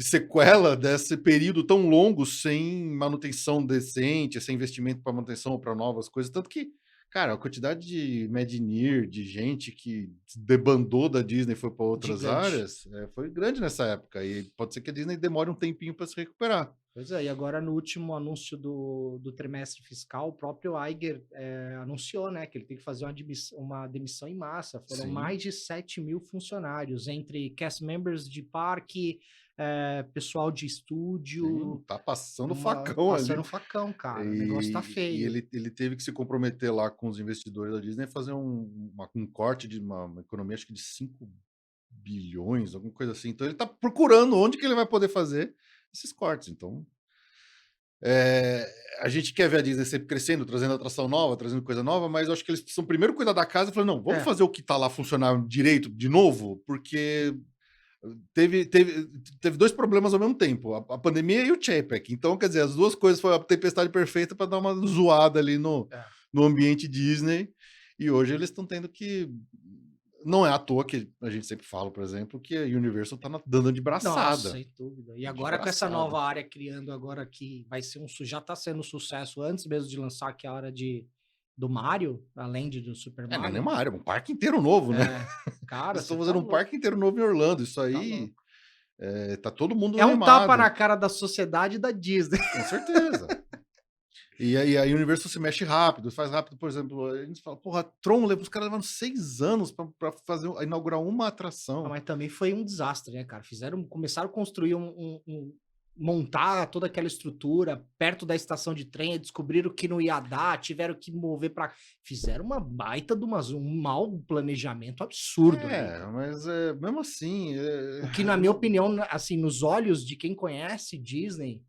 sequela desse período tão longo sem manutenção decente, sem investimento para manutenção, para novas coisas. Tanto que, cara, a quantidade de Imagineer, de gente que debandou da Disney e foi para outras áreas, foi grande nessa época. E pode ser que a Disney demore um tempinho para se recuperar. Pois é, e agora no último anúncio do trimestre fiscal, o próprio Iger anunciou, né, que ele tem que fazer uma demissão em massa. Foram mais de 7 mil funcionários, entre cast members de parque, pessoal de estúdio. Sim, tá passando facão ali. Passando facão, cara. O negócio tá feio. E ele teve que se comprometer lá com os investidores da Disney a fazer um corte de uma economia, acho que de 5 bilhões, alguma coisa assim. Então ele tá procurando onde que ele vai poder fazer esses cortes. Então, a gente quer ver a Disney sempre crescendo, trazendo atração nova, trazendo coisa nova, mas eu acho que eles precisam primeiro cuidar da casa e falar, não, vamos fazer o que tá lá funcionar direito de novo, porque teve 2 problemas ao mesmo tempo, a pandemia e o Chapek. Então, quer dizer, as duas coisas foi a tempestade perfeita para dar uma zoada ali no ambiente Disney, e hoje eles estão tendo que... Não é à toa que a gente sempre fala, por exemplo, que a Universal tá dando de braçada. Nossa, sem dúvida. E agora com essa nova área criando agora que vai ser já tá sendo um sucesso antes mesmo de lançar que a área do Mario, além do Super Mario. Não é nem uma área, é um parque inteiro novo, né? Cara, eles estão fazendo um parque inteiro novo em Orlando. Isso aí tá todo mundo animado. Um tapa na cara da sociedade da Disney. Com certeza. E aí o universo se mexe rápido, faz rápido, por exemplo, a gente fala, porra, Tron, os caras levaram 6 anos pra inaugurar uma atração. Mas também foi um desastre, né, cara? Começaram a construir montar toda aquela estrutura perto da estação de trem, descobriram que não ia dar, tiveram que mover para. Fizeram uma baita de um mau planejamento absurdo. Mas mesmo assim. O que, na minha opinião, assim, nos olhos de quem conhece Disney,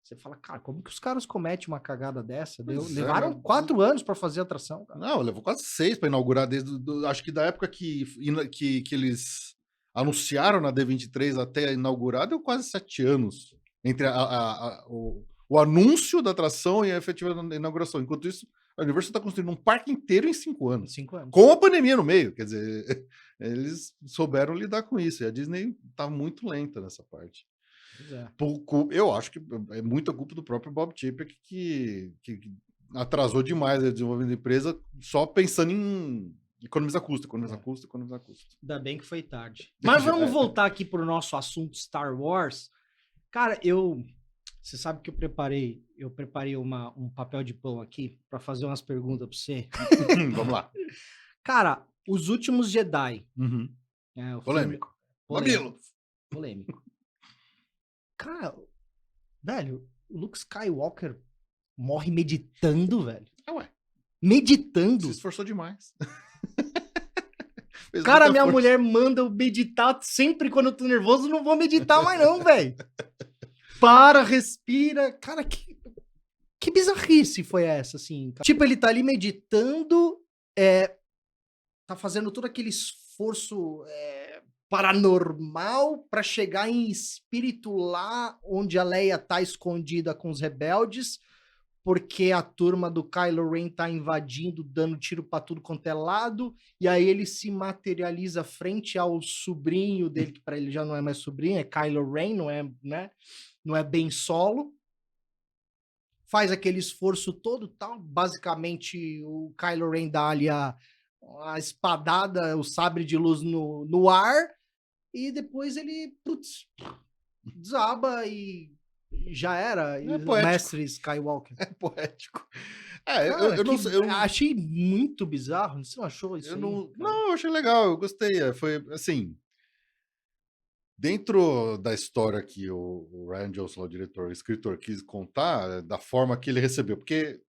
você fala, cara, como que os caras cometem uma cagada dessa? Levaram 4 anos para fazer a atração, cara. Não, levou quase 6 para inaugurar, acho que da época que eles anunciaram na D23 até inaugurar, deu quase 7 anos entre o anúncio da atração e a efetiva inauguração. Enquanto isso, a Universal está construindo um parque inteiro em 5 anos. 5 anos. Com a pandemia no meio, quer dizer, eles souberam lidar com isso. E a Disney tá muito lenta nessa parte. Eu acho que é muita culpa do próprio Bob Chapek que atrasou demais o desenvolvimento da empresa só pensando em economizar custo. Ainda bem que foi tarde. Mas vamos voltar aqui para o nosso assunto Star Wars. Cara, você sabe que eu preparei um papel de pão aqui para fazer umas perguntas para você. Vamos lá. Cara, Os Últimos Jedi. Uhum. Polêmico. Polêmico. Cara, velho, o Luke Skywalker morre meditando, velho. Ué. Meditando. Se esforçou demais. Cara, minha mulher manda eu meditar sempre quando eu tô nervoso, não vou meditar mais não, velho. Para, respira. Cara, que bizarrice foi essa, assim? Tipo, ele tá ali meditando, tá fazendo todo aquele esforço paranormal para chegar em espírito lá onde a Leia tá escondida com os rebeldes, porque a turma do Kylo Ren tá invadindo, dando tiro para tudo quanto é lado, e aí ele se materializa frente ao sobrinho dele, que para ele já não é mais sobrinho, é Kylo Ren, não é, né? Não é Ben Solo. Faz aquele esforço todo, tal, basicamente o Kylo Ren dá ali a espadada, o sabre de luz no ar, e depois ele desaba e já era. Mestre Skywalker. É poético. Cara, eu não sei. Eu achei muito bizarro. Você não achou isso? Não, eu achei legal, eu gostei. Foi assim. Dentro da história que o Rian Johnson, o diretor, o escritor, quis contar, da forma que ele recebeu. Porque,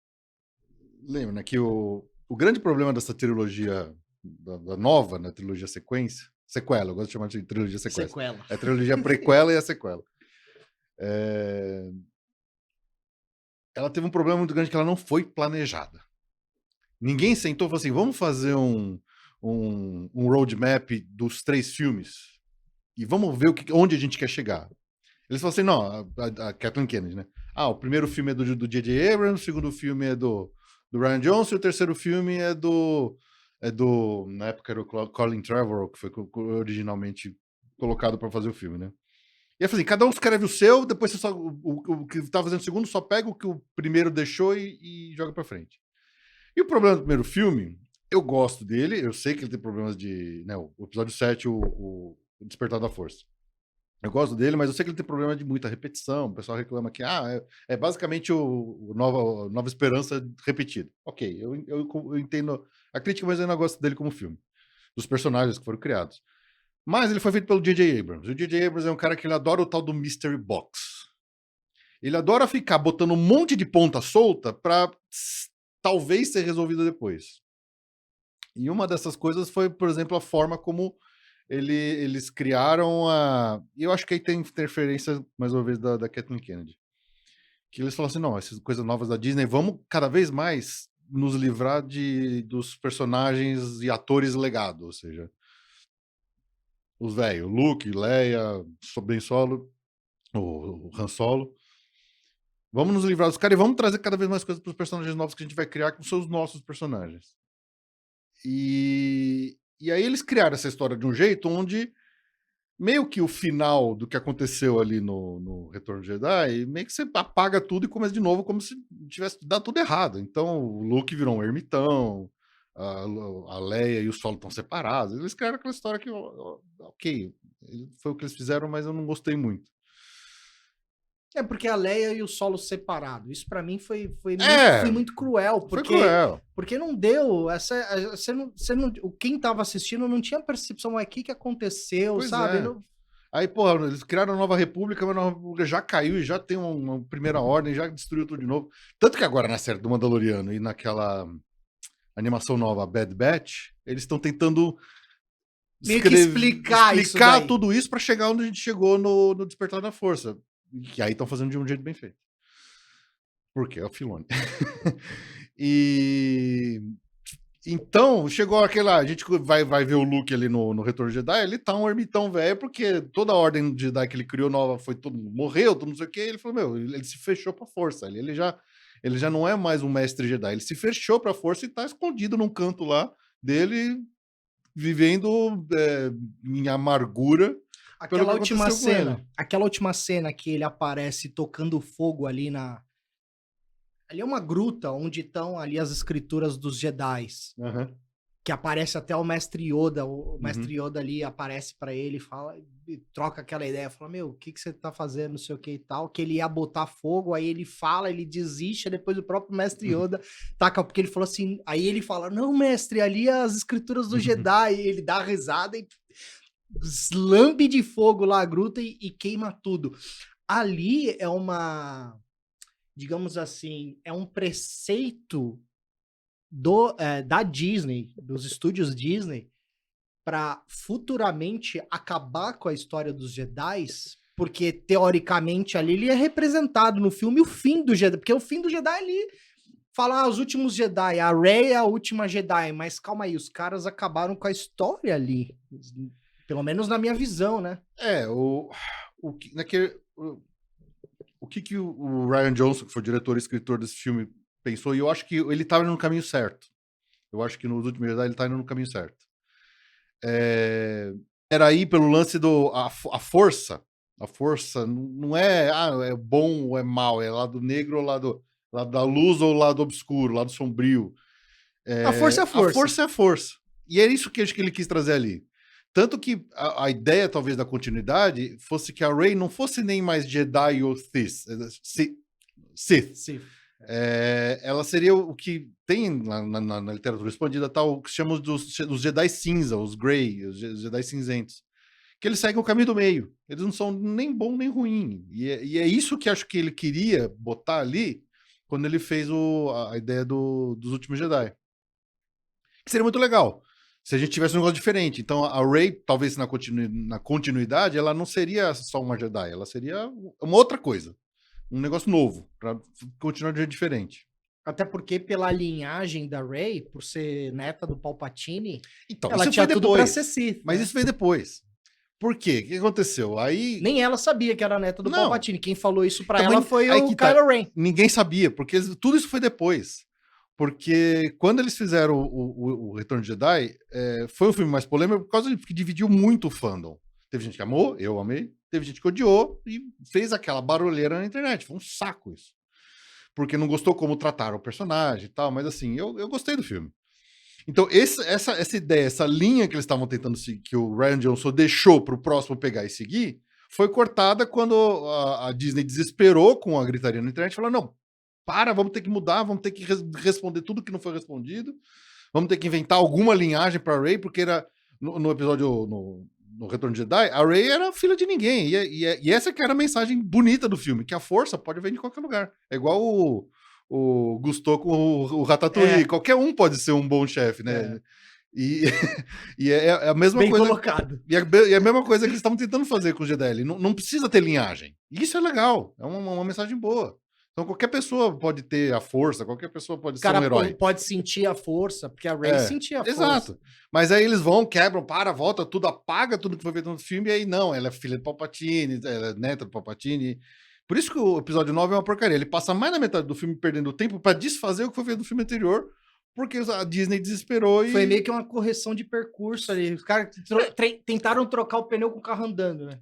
lembra, né, que o grande problema dessa trilogia da nova, né, trilogia sequela, eu gosto de chamar de trilogia sequela. É a trilogia prequela e a sequela. Ela teve um problema muito grande que ela não foi planejada. Ninguém sentou e falou assim, vamos fazer um roadmap dos 3 filmes e vamos ver onde a gente quer chegar. Eles falaram assim, não, a Kathleen Kennedy, né? O primeiro filme é do J.J. Abrams, o segundo filme é do Rian Johnson, e o terceiro filme é do na época era o Colin Trevorrow, que foi originalmente colocado para fazer o filme, né? E aí, assim, cada um escreve o seu, depois você só, o que tá fazendo o segundo só pega o que o primeiro deixou e joga pra frente. E o problema do primeiro filme, eu gosto dele, eu sei que ele tem problemas de... Né, o episódio 7, o Despertar da Força. Eu gosto dele, mas eu sei que ele tem problema de muita repetição. O pessoal reclama que é basicamente o Nova Esperança repetido. Ok, eu entendo a crítica, mas eu não gosto dele como filme. Dos personagens que foram criados. Mas ele foi feito pelo J.J. Abrams. O J.J. Abrams é um cara que ele adora o tal do Mystery Box. Ele adora ficar botando um monte de ponta solta para talvez ser resolvido depois. E uma dessas coisas foi, por exemplo, a forma como eles criaram E eu acho que aí tem interferência, mais uma vez, da Kathleen Kennedy. Que eles falaram assim, não, essas coisas novas da Disney, vamos cada vez mais nos livrar dos personagens e atores legado, ou seja... Os velhos, Luke, Leia, Ben Solo, o Han Solo. Vamos nos livrar dos caras e vamos trazer cada vez mais coisas para os personagens novos que a gente vai criar, que são os nossos personagens. E aí eles criaram essa história de um jeito onde meio que o final do que aconteceu ali no Retorno de Jedi, meio que você apaga tudo e começa de novo como se tivesse dado tudo errado. Então o Luke virou um ermitão, a Leia e o Solo estão separados. Eles criaram aquela história que, ok, foi o que eles fizeram, mas eu não gostei muito. É porque a Leia e o Solo separado. Isso pra mim foi muito cruel, Foi porque cruel. porque não deu quem tava assistindo não tinha percepção, o que aconteceu, Pois sabe? é. Aí, porra, eles criaram a Nova República, mas a Nova República já caiu e já tem uma primeira ordem, já destruiu tudo de novo. Tanto que agora na série do Mandaloriano e naquela animação nova, Bad Batch, eles estão tentando Meio que explicar isso daí. tudo isso pra chegar onde a gente chegou no Despertar da Força. Que aí estão fazendo de um jeito bem feito. Porque é o Filoni. E então, chegou aquela. A gente vai ver o Luke ali no Retorno de Jedi. Ele tá um ermitão velho, porque toda a ordem de Jedi que ele criou nova foi todo mundo morreu, todo não sei o que. Ele falou: Meu, ele se fechou pra força. Ele já não é mais um mestre Jedi. Ele se fechou pra força e tá escondido num canto lá dele, vivendo em amargura. Aquela última cena que ele aparece tocando fogo ali ali é uma gruta onde estão ali as escrituras dos Jedis. Uhum. Que aparece até o Mestre Yoda. O Mestre Yoda ali aparece pra ele, fala, e troca aquela ideia, fala, meu, o que você tá fazendo, não sei o que e tal, que ele ia botar fogo, aí ele fala, ele desiste, depois o próprio Mestre Yoda taca, porque ele falou assim, aí ele fala, não, mestre, ali as escrituras do Jedi, e ele dá risada e lambe de fogo lá a gruta e queima tudo. Ali é digamos assim, é um preceito da Disney, dos estúdios Disney, para futuramente acabar com a história dos Jedi, porque teoricamente ali ele é representado no filme o fim do Jedi, porque o fim do Jedi ali fala os últimos Jedi, a Rey é a última Jedi, mas calma aí, os caras acabaram com a história ali. Pelo menos na minha visão, né? O que o Rian Johnson, que foi o diretor e escritor desse filme, pensou, e eu acho que ele estava indo no caminho certo. Eu acho que nos últimos Jedi ele está indo no caminho certo. Era aí pelo lance a força. A força não é é bom ou é mal, é lado negro ou lado da luz ou lado obscuro, lado sombrio. A força é a força. A força é a força. E é isso que acho que ele quis trazer ali. Tanto que a ideia, talvez, da continuidade fosse que a Rey não fosse nem mais Jedi ou Sith. Ela seria o que tem na literatura expandida, tal, que se chama dos Jedi cinza, os Grey, os Jedi cinzentos. Que eles seguem o caminho do meio. Eles não são nem bom nem ruim. E é isso que acho que ele queria botar ali quando ele fez a ideia dos últimos Jedi. Que seria muito legal se a gente tivesse um negócio diferente. Então, a Rey, talvez na continuidade, ela não seria só uma Jedi, ela seria uma outra coisa. Um negócio novo, pra continuar de jeito diferente. Até porque, pela linhagem da Rey, por ser neta do Palpatine, então, ela tinha tudo pra ser Sith. Mas isso veio depois. Por quê? O que aconteceu? Aí... Nem ela sabia que era neta do Palpatine. Quem falou isso pra ela foi o Kylo Ren. Ninguém sabia, porque tudo isso foi depois. Porque quando eles fizeram o Retorno de Jedi, foi um filme mais polêmico por causa que dividiu muito o fandom. Teve gente que amou, eu amei. Teve gente que odiou e fez aquela barulheira na internet. Foi um saco isso. Porque não gostou como trataram o personagem e tal, mas assim, eu gostei do filme. Então, essa ideia, essa linha que eles estavam tentando seguir, que o Rian Johnson deixou para o próximo pegar e seguir, foi cortada quando a Disney desesperou com a gritaria na internet e falou, não, vamos ter que mudar, vamos ter que responder tudo que não foi respondido, vamos ter que inventar alguma linhagem para a Rey, porque era no episódio, no Retorno de Jedi, a Rey era filha de ninguém, e essa que era a mensagem bonita do filme, que a força pode vir de qualquer lugar. É igual o Gusteau com o Ratatouille, qualquer um pode ser um bom chefe, né? E é a mesma bem coisa. Colocado. E é a mesma coisa que eles estavam tentando fazer com o Jedi. Não precisa ter linhagem. Isso é legal, é uma mensagem boa. Então qualquer pessoa pode ter a força, qualquer pessoa pode ser um herói. O cara pode sentir a força, porque a Rey sentia a força. Exato. Mas aí eles vão, quebram, volta, tudo apaga tudo que foi feito no filme, e aí não, ela é filha do Palpatine, ela é neta do Palpatine. Por isso que o episódio 9 é uma porcaria. Ele passa mais da metade do filme perdendo tempo pra desfazer o que foi feito no filme anterior, porque a Disney desesperou e... Foi meio que uma correção de percurso ali. Os caras tentaram trocar o pneu com o carro andando, né?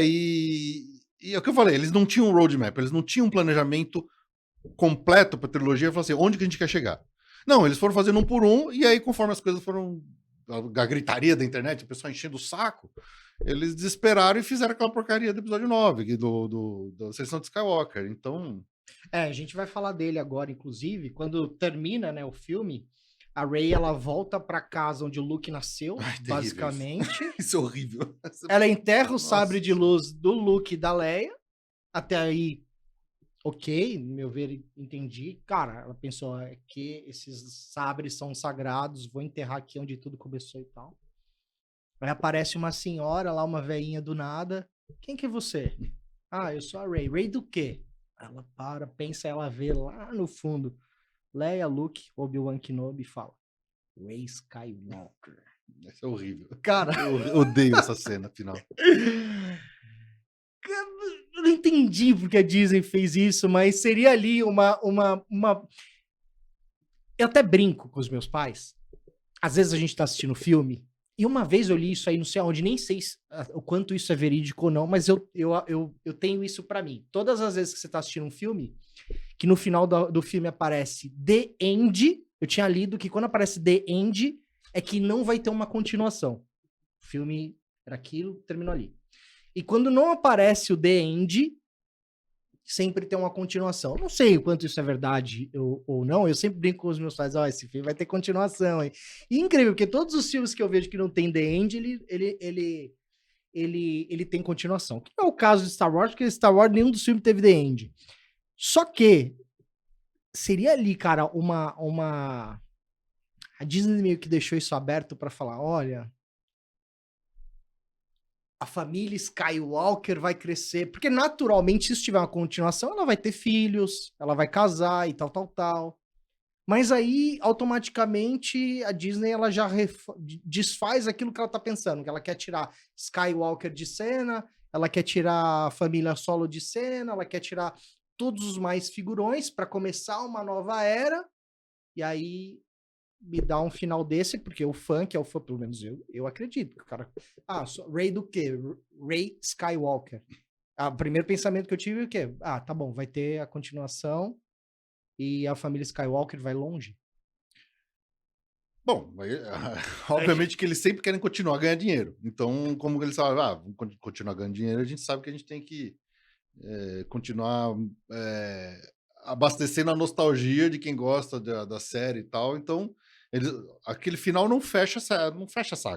E é o que eu falei, eles não tinham um roadmap, eles não tinham um planejamento completo pra trilogia, falaram assim, onde que a gente quer chegar? Não, eles foram fazendo um por um, e aí conforme as coisas foram, a gritaria da internet, o pessoal enchendo o saco, eles desesperaram e fizeram aquela porcaria do episódio 9, da sessão de Skywalker. Então, A gente vai falar dele agora, inclusive, quando termina, né, o filme, a Rey, ela volta pra casa onde o Luke nasceu, terrível basicamente. isso é horrível. Ela enterra o sabre Nossa. de luz do Luke e da Leia. Até aí, ok, no meu ver, entendi. Cara, ela pensou que esses sabres são sagrados, vou enterrar aqui onde tudo começou e tal. Aí aparece uma senhora lá, uma velhinha do nada. Quem que é você? Ah, eu sou a Rey. Rey do quê? Ela para, pensa, ela vê lá no fundo. Leia, Luke, Obi-Wan Kenobi e fala. Rey Skywalker. Isso é horrível. Cara, Eu odeio essa cena final. eu não entendi porque a Disney fez isso, mas seria ali uma... Eu até brinco com os meus pais. Às vezes a gente tá assistindo filme, e uma vez eu li isso aí, não sei aonde, nem sei o quanto isso é verídico ou não, mas eu tenho isso pra mim. Todas as vezes que você tá assistindo um filme, que no final do filme aparece The End, eu tinha lido que quando aparece The End, é que não vai ter uma continuação. O filme era aquilo, terminou ali. E quando não aparece o The End, sempre tem uma continuação. Eu não sei o quanto isso é verdade ou não, eu sempre brinco com os meus pais, esse filme vai ter continuação, hein? E incrível, porque todos os filmes que eu vejo que não tem The End, ele tem continuação. Que não é o caso de Star Wars, porque Star Wars, nenhum dos filmes teve The End. Só que seria ali, cara, a Disney meio que deixou isso aberto pra falar, olha, a família Skywalker vai crescer, porque naturalmente, se tiver uma continuação, ela vai ter filhos, ela vai casar e tal. Mas aí, automaticamente, a Disney ela já desfaz aquilo que ela tá pensando, que ela quer tirar Skywalker de cena, ela quer tirar a família Solo de cena, ela quer tirar todos os mais figurões para começar uma nova era, e aí me dá um final desse, porque o fã, que é o fã, pelo menos eu acredito, que o cara... Rey do quê? Rey Skywalker. O primeiro pensamento que eu tive é o quê? Tá bom, vai ter a continuação e a família Skywalker vai longe. Bom, obviamente que eles sempre querem continuar a ganhar dinheiro. Então, como eles falam, vamos continuar ganhando dinheiro, a gente sabe que a gente tem que continuar abastecendo a nostalgia de quem gosta da série e tal. Então, aquele final não fecha a saga,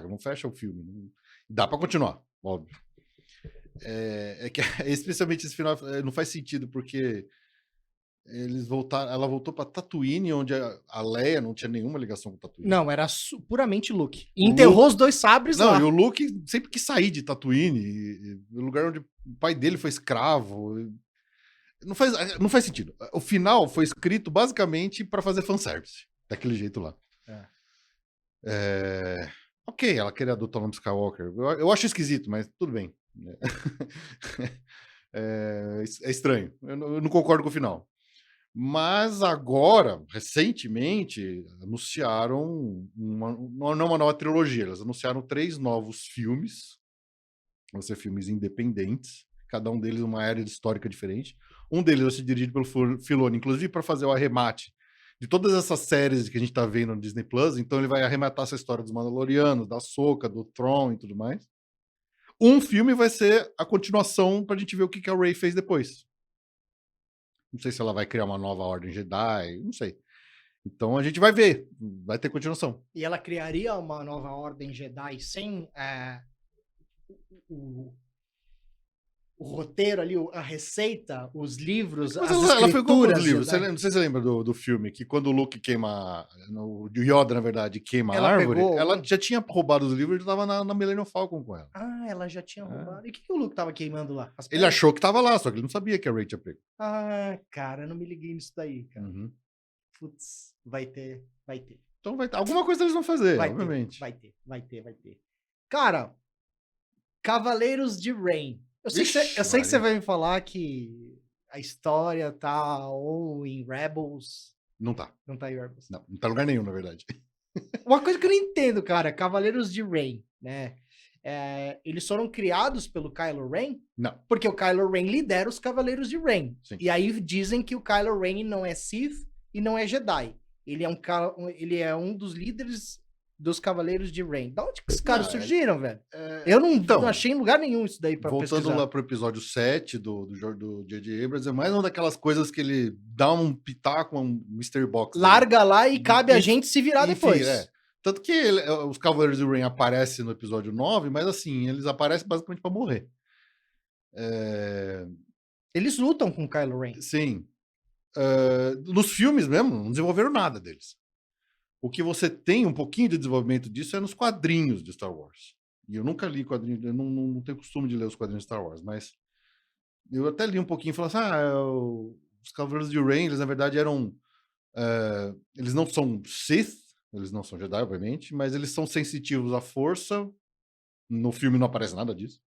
não fecha o filme. Dá pra continuar, óbvio. Que especialmente esse final não faz sentido, porque ela voltou pra Tatooine, onde a Leia não tinha nenhuma ligação com Tatooine. Não, era puramente Luke. E enterrou os dois sabres lá. Não, e o Luke sempre quis sair de Tatooine, o lugar onde o pai dele foi escravo. Não faz sentido. O final foi escrito basicamente pra fazer fanservice, daquele jeito lá. Ok, ela queria adotar o nome Skywalker. Eu acho esquisito, mas tudo bem. É estranho. Eu não concordo com o final. Mas agora, recentemente, anunciaram não uma nova trilogia, eles anunciaram 3 novos filmes. Vão ser filmes independentes, cada um deles uma área histórica diferente. Um deles vai ser dirigido pelo Filoni, inclusive para fazer o arremate de todas essas séries que a gente tá vendo no Disney Plus. Então ele vai arrematar essa história dos Mandalorianos, da Ahsoka, do Thrawn e tudo mais. Um filme vai ser a continuação pra gente ver o que a Rey fez depois. Não sei se ela vai criar uma nova Ordem Jedi, não sei. Então a gente vai ver, vai ter continuação. E ela criaria uma nova Ordem Jedi sem o roteiro ali, a receita, os livros, Mas as ela foi com escrituras. os livros. Não sei se você lembra do filme, que quando o Luke queima, o Yoda, na verdade, queima a árvore, ela já tinha roubado os livros e tava na Millennium Falcon com ela. Ela já tinha roubado. E o que o Luke tava queimando lá? Ele achou que tava lá, só que ele não sabia que a Rey tinha pego. Cara, eu não me liguei nisso daí, cara. Putz, vai ter. Então vai ter. Alguma coisa eles vão fazer, obviamente. Vai ter. Cara, Cavaleiros de Rain. Eu sei que você vai me falar que a história tá ou em Rebels. Não tá. Não tá em Rebels. Não tá em lugar nenhum, na verdade. Uma coisa que eu não entendo, cara, Cavaleiros de Rain, né? Eles foram criados pelo Kylo Ren? Não. Porque o Kylo Ren lidera os Cavaleiros de Rain. Sim. E aí dizem que o Kylo Ren não é Sith e não é Jedi. Ele é um dos líderes dos Cavaleiros de Rain. Da onde que esses caras Ah, surgiram, velho? É, Eu não, então, não achei em lugar nenhum isso daí pra voltando pesquisar. lá pro episódio 7 do J.J. Abrams, é mais uma daquelas coisas que ele dá um pitaco, um mystery box. Larga lá e cabe a E- gente se virar enfim, depois. Tanto que os Cavaleiros de Rain aparecem no episódio 9, mas assim, eles aparecem basicamente pra morrer. Eles lutam com o Kylo Ren. Sim. Nos filmes mesmo, não desenvolveram nada deles. O que você tem um pouquinho de desenvolvimento disso é nos quadrinhos de Star Wars. E eu nunca li quadrinhos, eu não tenho costume de ler os quadrinhos de Star Wars, mas eu até li um pouquinho e falei assim, os Cavaleiros de Rain, eles na verdade eram... eles não são Sith, eles não são Jedi, obviamente, mas eles são sensitivos à força. No filme não aparece nada disso.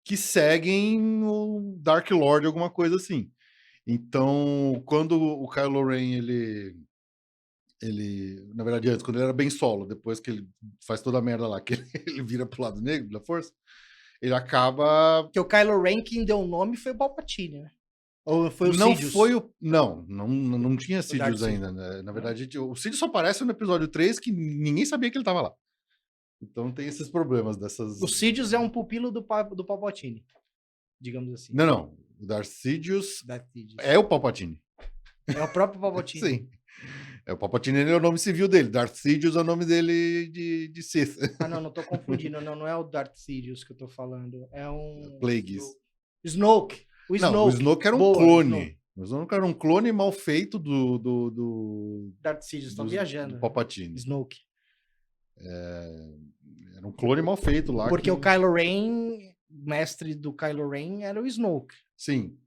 Que seguem o Dark Lord, alguma coisa assim. Então, quando o Kylo Ren, na verdade, antes, quando ele era bem solo, depois que ele faz toda a merda lá, que ele vira pro lado negro da força, ele acaba... Porque o Kylo Ren quem deu o nome foi o Palpatine, né? Ou foi o Não Sidious? foi o... Não tinha Sidious Darth ainda, né? Na verdade, o Sidious só aparece no episódio 3, que ninguém sabia que ele tava lá. Então tem esses problemas dessas... O Sidious é um pupilo do Palpatine, digamos assim. Não. O Darth Sidious Darth Sidious. é o Palpatine. É o próprio Palpatine. Sim. O Palpatine é o nome civil dele. Darth Sidious é o nome dele de Sith. Ah, não tô confundindo. Não é o Darth Sidious que eu tô falando. É um... Plagueis. Snoke. O Snoke. Não, o Snoke era um Boa, clone. Snoke. O Snoke era um clone mal feito do Darth Sidious, estão viajando. do Palpatine. Snoke. Era um clone mal feito lá. Porque o Kylo Ren, mestre do Kylo Ren, era o Snoke. Sim.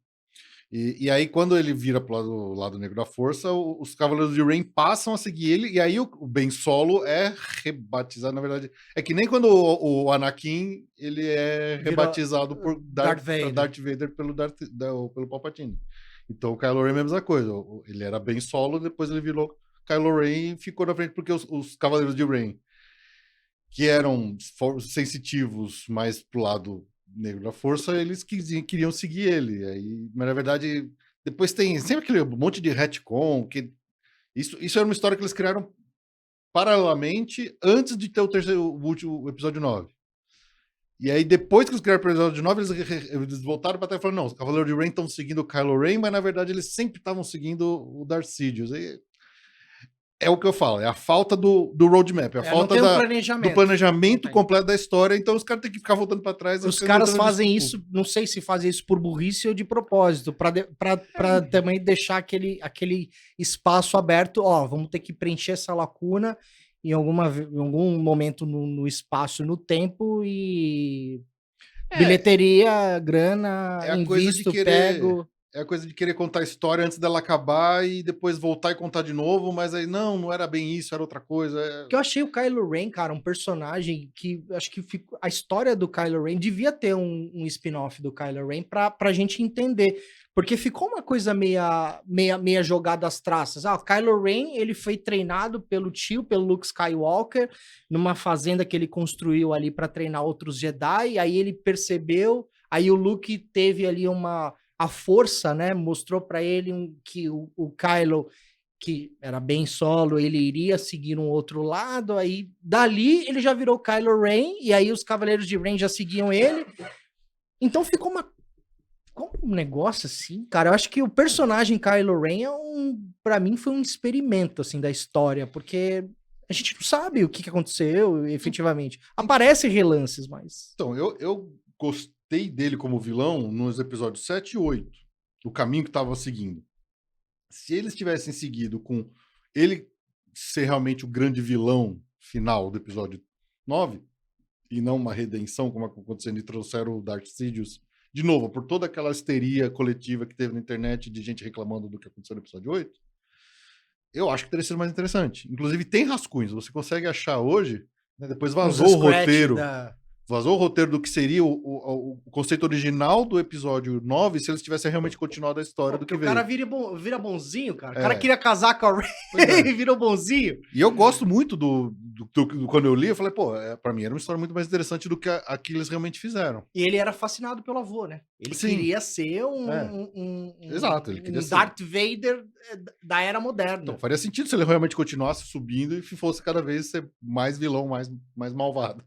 E aí, quando ele vira pro lado negro da força, os Cavaleiros de Rain passam a seguir ele, e aí o Ben Solo é rebatizado, na verdade. É que nem quando o Anakin, ele é rebatizado por Darth Vader pelo Palpatine. Então o Kylo Ren é a mesma coisa. Ele era Ben Solo, depois ele virou Kylo Ren e ficou na frente, porque os Cavaleiros de Rain, que eram sensitivos mais pro lado negro da força, eles queriam seguir ele. Aí, mas na verdade, depois tem sempre aquele monte de retcon, que isso era uma história que eles criaram paralelamente antes de ter o episódio 9. E aí, depois que eles criaram o episódio 9, eles voltaram para trás e falaram, não, os Cavaleiros de Rain estão seguindo o Kylo Ren, mas na verdade eles sempre estavam seguindo o Darth Sidious. E é o que eu falo, é a falta do roadmap, é a falta do planejamento completo da história, então os caras têm que ficar voltando para trás. Os caras fazem isso, não sei se fazem isso por burrice ou de propósito, para também deixar aquele espaço aberto, vamos ter que preencher essa lacuna em algum momento no espaço, no tempo, e bilheteria, grana, invisto, pego... É a coisa de querer contar a história antes dela acabar e depois voltar e contar de novo, mas aí não era bem isso, era outra coisa. Que eu achei o Kylo Ren, cara, um personagem que acho que a história do Kylo Ren devia ter um spin-off do Kylo Ren pra gente entender, porque ficou uma coisa meia jogada às traças. O Kylo Ren, ele foi treinado pelo Luke Skywalker, numa fazenda que ele construiu ali para treinar outros Jedi, aí ele percebeu, aí o Luke teve ali a força, né, mostrou para ele que o Kylo, que era bem solo, ele iria seguir um outro lado, aí dali ele já virou Kylo Ren, e aí os Cavaleiros de Ren já seguiam ele, então ficou um negócio assim, cara. Eu acho que o personagem Kylo Ren pra mim foi um experimento, assim, da história, porque a gente não sabe o que aconteceu, efetivamente. Aparecem relances, mas... Então, eu gostei dele como vilão nos episódios 7 e 8, o caminho que estava seguindo. Se eles tivessem seguido com ele ser realmente o grande vilão final do episódio 9, e não uma redenção, como acontecendo, e trouxeram o Darth Sidious, de novo, por toda aquela histeria coletiva que teve na internet de gente reclamando do que aconteceu no episódio 8, eu acho que teria sido mais interessante. Inclusive, tem rascunhos, você consegue achar hoje, né, depois vazou o roteiro. Vazou o roteiro do que seria o conceito original do episódio 9 se eles tivessem realmente continuado a história do que o veio. cara vira bonzinho, cara. O É. cara queria casar com a Rey Pois é. e virou bonzinho. E eu gosto muito quando eu li, eu falei, pô, pra mim era uma história muito mais interessante do que a que eles realmente fizeram. E ele era fascinado pelo avô, né? Ele Sim. queria ser Exato, ele queria ser. Darth Vader da era moderna. Então, faria sentido se ele realmente continuasse subindo e fosse cada vez ser mais vilão, mais malvado.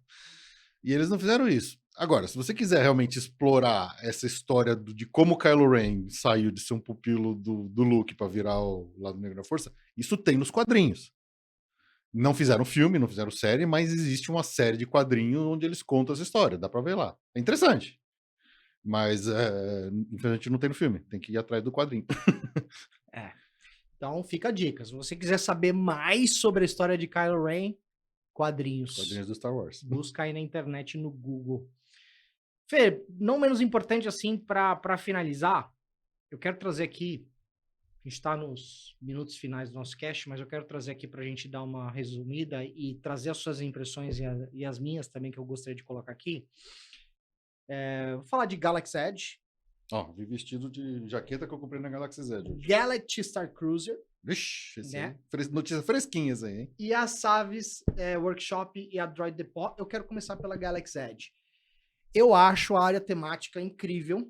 E eles não fizeram isso. Agora, se você quiser realmente explorar essa história de como Kylo Ren saiu de ser um pupilo do Luke para virar o lado negro da força, isso tem nos quadrinhos. Não fizeram filme, não fizeram série, mas existe uma série de quadrinhos onde eles contam essa história. Dá pra ver lá. É interessante. Mas, infelizmente, não tem no filme. Tem que ir atrás do quadrinho. Então fica a dica. Se você quiser saber mais sobre a história de Kylo Ren, quadrinhos. Quadrinhos do Star Wars. Busca aí na internet, no Google. Fê, não menos importante assim, para finalizar, eu quero trazer aqui, a gente está nos minutos finais do nosso cast, mas eu quero trazer aqui para a gente dar uma resumida e trazer as suas impressões e as minhas também, que eu gostaria de colocar aqui. Vou falar de Galaxy Edge. Ó, vi vestido de jaqueta que eu comprei na Galaxy Z hoje. Galaxy Star Cruiser. Vixe, né? Notícias fresquinhas aí, hein? E a Savis Workshop e a Droid Depot. Eu quero começar pela Galaxy Edge. Eu acho a área temática incrível.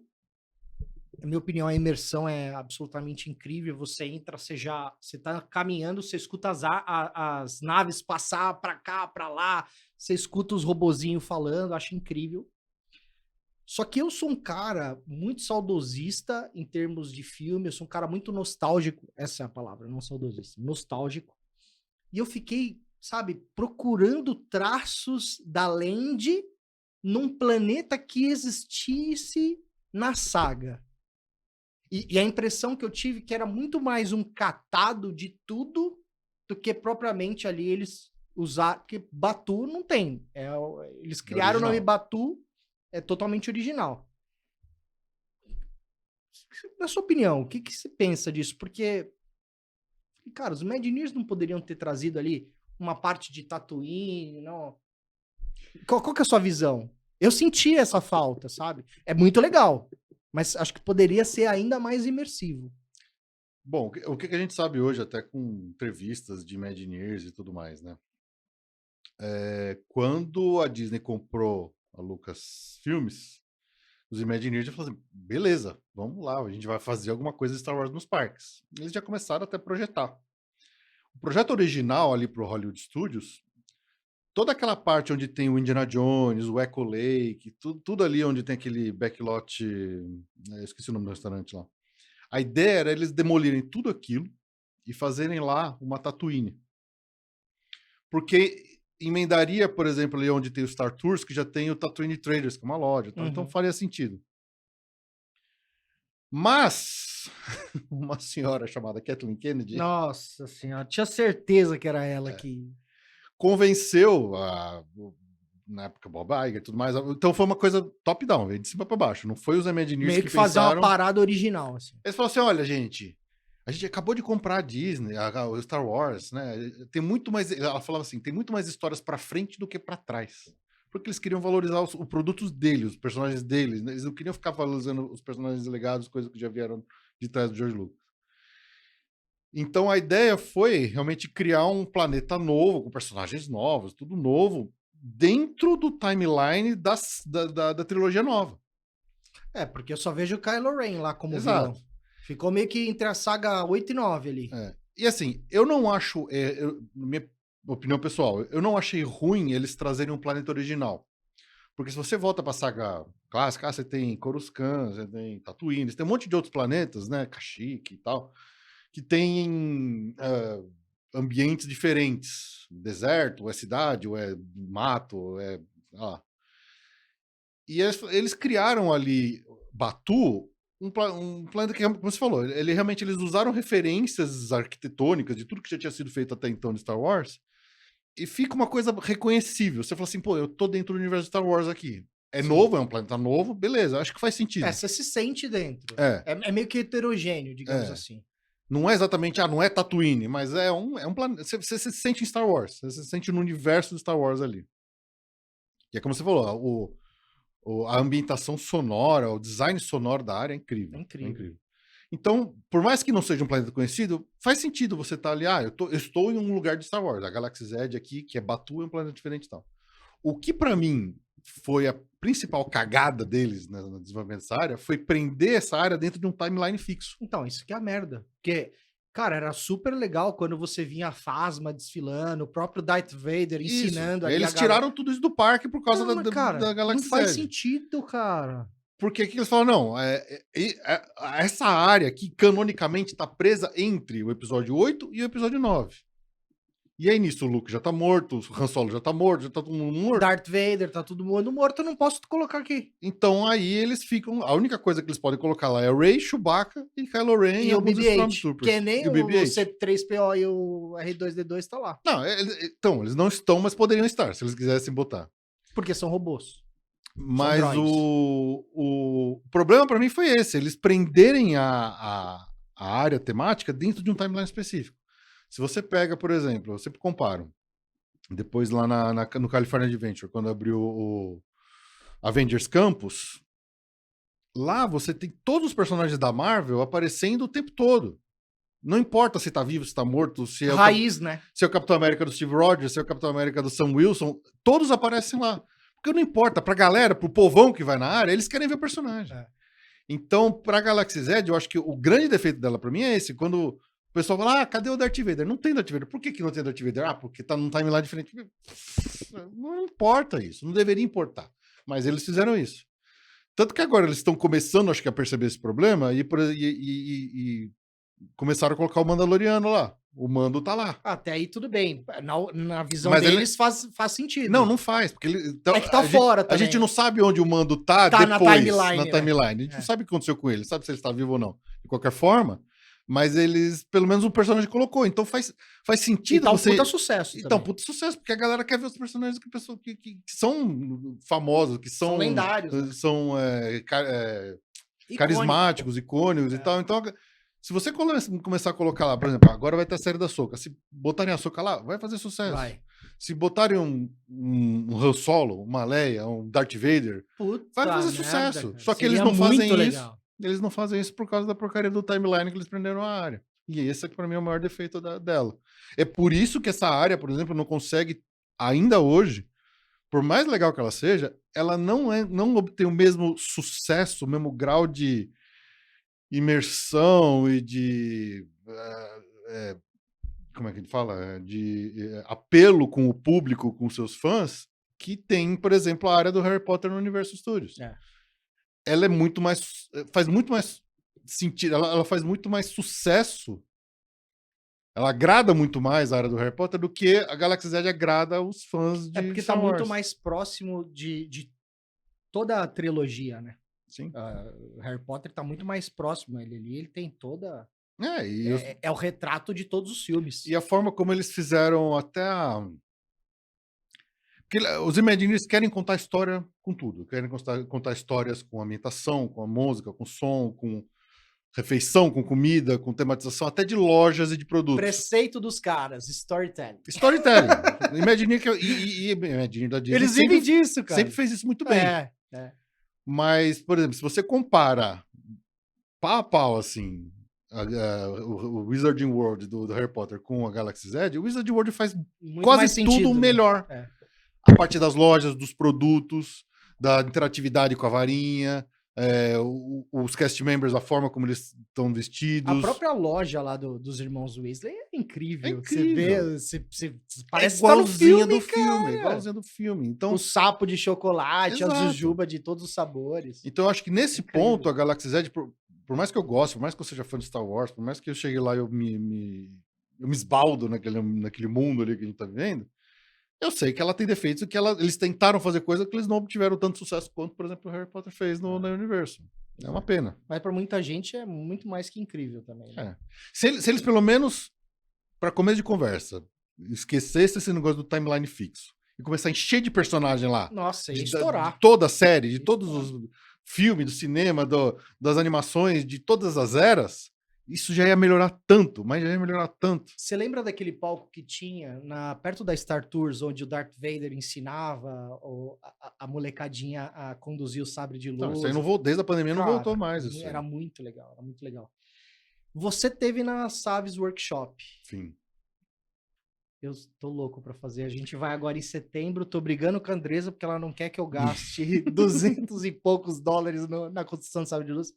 Na minha opinião, a imersão é absolutamente incrível. Você entra, você tá caminhando, você escuta as naves passar para cá, para lá, você escuta os robozinhos falando, acho incrível. Só que eu sou um cara muito saudosista em termos de filme, eu sou um cara muito nostálgico, essa é a palavra, não saudosista, nostálgico. E eu fiquei, sabe, procurando traços da Land num planeta que existisse na saga. E a impressão que eu tive que era muito mais um catado de tudo do que propriamente ali eles usaram, porque Batuu não tem. Eles criaram o nome Batuu, é totalmente original. Na sua opinião, o que você pensa disso? Porque, cara, os Imagineers não poderiam ter trazido ali uma parte de Tatooine, não? Qual que é a sua visão? Eu senti essa falta, sabe? É muito legal, mas acho que poderia ser ainda mais imersivo. Bom, o que a gente sabe hoje, até com entrevistas de Imagineers e tudo mais, né? Quando a Disney comprou a Lucas Filmes, os Imagineers já falaram assim, beleza, vamos lá, a gente vai fazer alguma coisa de Star Wars nos parques. Eles já começaram até a projetar. O projeto original ali pro Hollywood Studios, toda aquela parte onde tem o Indiana Jones, o Echo Lake, tudo ali onde tem aquele backlot, eu esqueci o nome do restaurante lá. A ideia era eles demolirem tudo aquilo e fazerem lá uma Tatooine. Porque emendaria, por exemplo, ali onde tem o Star Tours, que já tem o Tatooine Traders, que é uma loja. Então faria sentido. Mas uma senhora chamada Kathleen Kennedy... Nossa senhora, tinha certeza que era ela que... convenceu na época Bob Iger e tudo mais. Então foi uma coisa top-down, veio de cima para baixo. Não foi os Imagineers meio que fazer uma parada original. Assim. Eles falaram assim, olha, gente, a gente acabou de comprar a Disney, o Star Wars, né? Tem muito mais... Ela falava assim, tem muito mais histórias para frente do que para trás. Porque eles queriam valorizar os produtos deles, os personagens deles. Né? Eles não queriam ficar valorizando os personagens legados, coisas que já vieram de trás do George Lucas. Então a ideia foi realmente criar um planeta novo, com personagens novos, tudo novo, dentro do timeline da trilogia nova. Porque eu só vejo o Kylo Ren lá como Exato. vilão. Ficou meio que entre a saga 8 e 9 ali. E assim, eu não acho, minha opinião pessoal, eu não achei ruim eles trazerem um planeta original. Porque se você volta pra saga clássica, você tem Coruscant, você tem Tatooine, você tem um monte de outros planetas, né, Kashyyyk e tal, que tem ambientes diferentes. Deserto, ou é cidade, ou é mato, ou é... E eles criaram ali Batuu, um planeta que, como você falou, eles usaram referências arquitetônicas de tudo que já tinha sido feito até então de Star Wars, e fica uma coisa reconhecível. Você fala assim, pô, eu tô dentro do universo de Star Wars aqui. É novo, é um planeta novo, beleza, acho que faz sentido. Você se sente dentro. É meio que heterogêneo, digamos assim. Não é exatamente, não é Tatooine, mas é um planeta. Você se sente em Star Wars, você se sente no universo de Star Wars ali. E é como você falou, a ambientação sonora, o design sonoro da área é incrível. É incrível. Então, por mais que não seja um planeta conhecido, faz sentido você estar ali. Eu estou em um lugar de Star Wars. A Galaxy's Edge aqui, que é Batuu, é um planeta diferente e tal. O que pra mim foi a principal cagada deles no desenvolvimento dessa área foi prender essa área dentro de um timeline fixo. Então, isso que é a merda. Porque, cara, era super legal quando você vinha a Phasma desfilando, o próprio Darth Vader ensinando ali Eles a galera. tiraram tudo isso do parque por causa Não, mas, cara, da Galaxy's não faz Edge. sentido, cara. Porque que eles falam, não, essa área aqui canonicamente tá presa entre o episódio 8 e o episódio 9. E aí nisso o Luke já tá morto, o Han Solo já tá morto, já tá todo mundo morto. Darth Vader, tá todo mundo morto, eu não posso colocar aqui. Então aí eles ficam, a única coisa que eles podem colocar lá é o Rey, Chewbacca e Kylo Ren E o alguns BB-8, Stormtroopers. que é nem E o o BB-8. C3PO e o R2-D2 tá lá. Não, então, eles não estão, mas poderiam estar, se eles quisessem botar. Porque são robôs. Mas droids. o problema pra mim foi esse, eles prenderem a área temática dentro de um timeline específico. Se você pega, por exemplo, eu sempre comparo, depois lá no California Adventure, quando abriu o Avengers Campus, lá você tem todos os personagens da Marvel aparecendo o tempo todo. Não importa se tá vivo, se tá morto, se é Raiz, né? se é o Capitão América do Steve Rogers, se é o Capitão América do Sam Wilson, todos aparecem lá. Porque não importa, pra galera, pro povão que vai na área, eles querem ver o personagem. É. Então, pra Galaxy's Edge, eu acho que o grande defeito dela pra mim é esse, quando o pessoal fala, cadê o Darth Vader? Não tem Darth Vader. Por que não tem Darth Vader? Porque tá num timeline diferente. Não importa isso, não deveria importar. Mas eles fizeram isso. Tanto que agora eles estão começando, acho que, a perceber esse problema e começaram a colocar o Mandaloriano lá. O Mando tá lá. Até aí tudo bem. Na visão Mas deles faz sentido. Não faz, porque então, É que tá fora a também. gente não sabe onde o Mando tá Tá depois, na timeline, A gente não sabe o que aconteceu com ele, sabe se ele está vivo ou não. De qualquer forma, mas eles, pelo menos o personagem colocou, então faz sentido E tá um você... puta sucesso Então, também. puta sucesso, porque a galera quer ver os personagens que são famosos, que são lendários, né? são Icônico. carismáticos, icônicos É. e tal. Então, se você começar a colocar lá, por exemplo, agora vai ter a série da Ahsoka. Se botarem a Ahsoka lá, vai fazer sucesso. Vai. Se botarem um Han Solo, uma Leia, um Darth Vader, Puta vai fazer merda, sucesso. cara. Só que eles Seria não fazem muito isso. legal. Eles não fazem isso por causa da porcaria do timeline que eles prenderam a área. E esse é, pra mim, é o maior defeito dela. É por isso que essa área, por exemplo, não consegue, ainda hoje, por mais legal que ela seja, ela não obtém o mesmo sucesso, o mesmo grau de imersão e de... como é que a gente fala? De apelo com o público, com seus fãs, que tem, por exemplo, a área do Harry Potter no Universo Studios. É. Ela é muito mais... faz muito mais sentido, ela faz muito mais sucesso, ela agrada muito mais a área do Harry Potter do que a Galaxy's Edge agrada os fãs de É porque Star tá muito Wars. mais próximo de toda a trilogia, né? Sim. O Harry Potter tá muito mais próximo. Ele tem toda... E É o retrato de todos os filmes. a forma como eles fizeram até Porque os Imagineers querem contar história com tudo. Querem contar histórias com ambientação, com a música, com som, com refeição, com comida, com tematização, até de lojas e de produtos. Preceito dos caras, storytelling. Storytelling. Imagineer e Imagineer da Disney Eles vivem disso, cara. sempre fez isso muito bem. É. Mas, por exemplo, se você compara pau a pau, assim, o Wizarding World do Harry Potter com a Galaxy's Edge, o Wizarding World faz Muito mais quase sentido, tudo né? melhor. É. A parte das lojas, dos produtos, da interatividade com a varinha, os cast members, a forma como eles estão vestidos. A própria loja lá dos irmãos Weasley é incrível. É incrível. Você vê, É parece que tá no igualzinha filme, do filme, cara. igualzinha do filme. Então, O sapo de chocolate, a Exato. jujuba de todos os sabores. então eu acho que nesse Incrível. ponto, a Galaxy's Edge, por mais que eu goste, por mais que eu seja fã de Star Wars, por mais que eu chegue lá e eu me esbaldo naquele mundo ali que a gente tá vivendo, eu sei que ela tem defeitos e que eles tentaram fazer coisas que eles não obtiveram tanto sucesso quanto, por exemplo, o Harry Potter fez no universo. É uma pena. Mas pra muita gente é muito mais que incrível também. Né? Se eles pelo menos, para começo de conversa, esquecessem esse negócio do timeline fixo e começar a encher de personagem lá, Nossa, ia de estourar. toda a série, de todos os filmes, do cinema, das animações, de todas as eras, isso já ia melhorar tanto, mas já ia melhorar tanto. Você lembra daquele palco que tinha perto da Star Tours, onde o Darth Vader ensinava a molecadinha a conduzir o sabre de Não, luz? isso aí não voltou, desde a pandemia não voltou Cara, mais. Isso era aí. muito legal, era muito legal. Você teve na Saves Workshop. Sim. Eu tô louco pra fazer. A gente vai agora em setembro. Tô brigando com a Andresa porque ela não quer que eu gaste 200 e poucos dólares na construção do sabre de luz.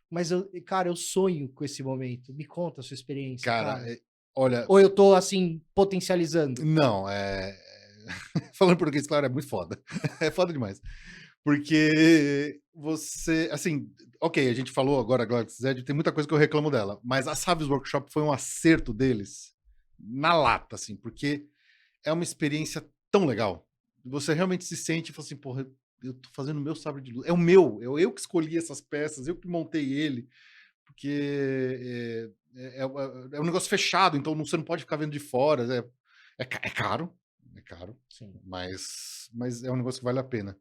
Mas, cara, eu sonho com esse momento. Me conta a sua experiência, Cara, cara. olha. Ou eu tô, assim, potencializando? Não, falando português, claro, é muito foda. É foda demais. Porque você, assim, ok, a gente falou agora a Galaxy Z, tem muita coisa que eu reclamo dela, mas a Saves Workshop foi um acerto deles na lata, assim, porque é uma experiência tão legal. Você realmente se sente e fala assim, porra, eu tô fazendo o meu sabre de luz. É o meu, eu que escolhi essas peças, eu que montei ele, porque é um negócio fechado, então você não pode ficar vendo de fora. É caro, Sim. mas é um negócio que vale a pena.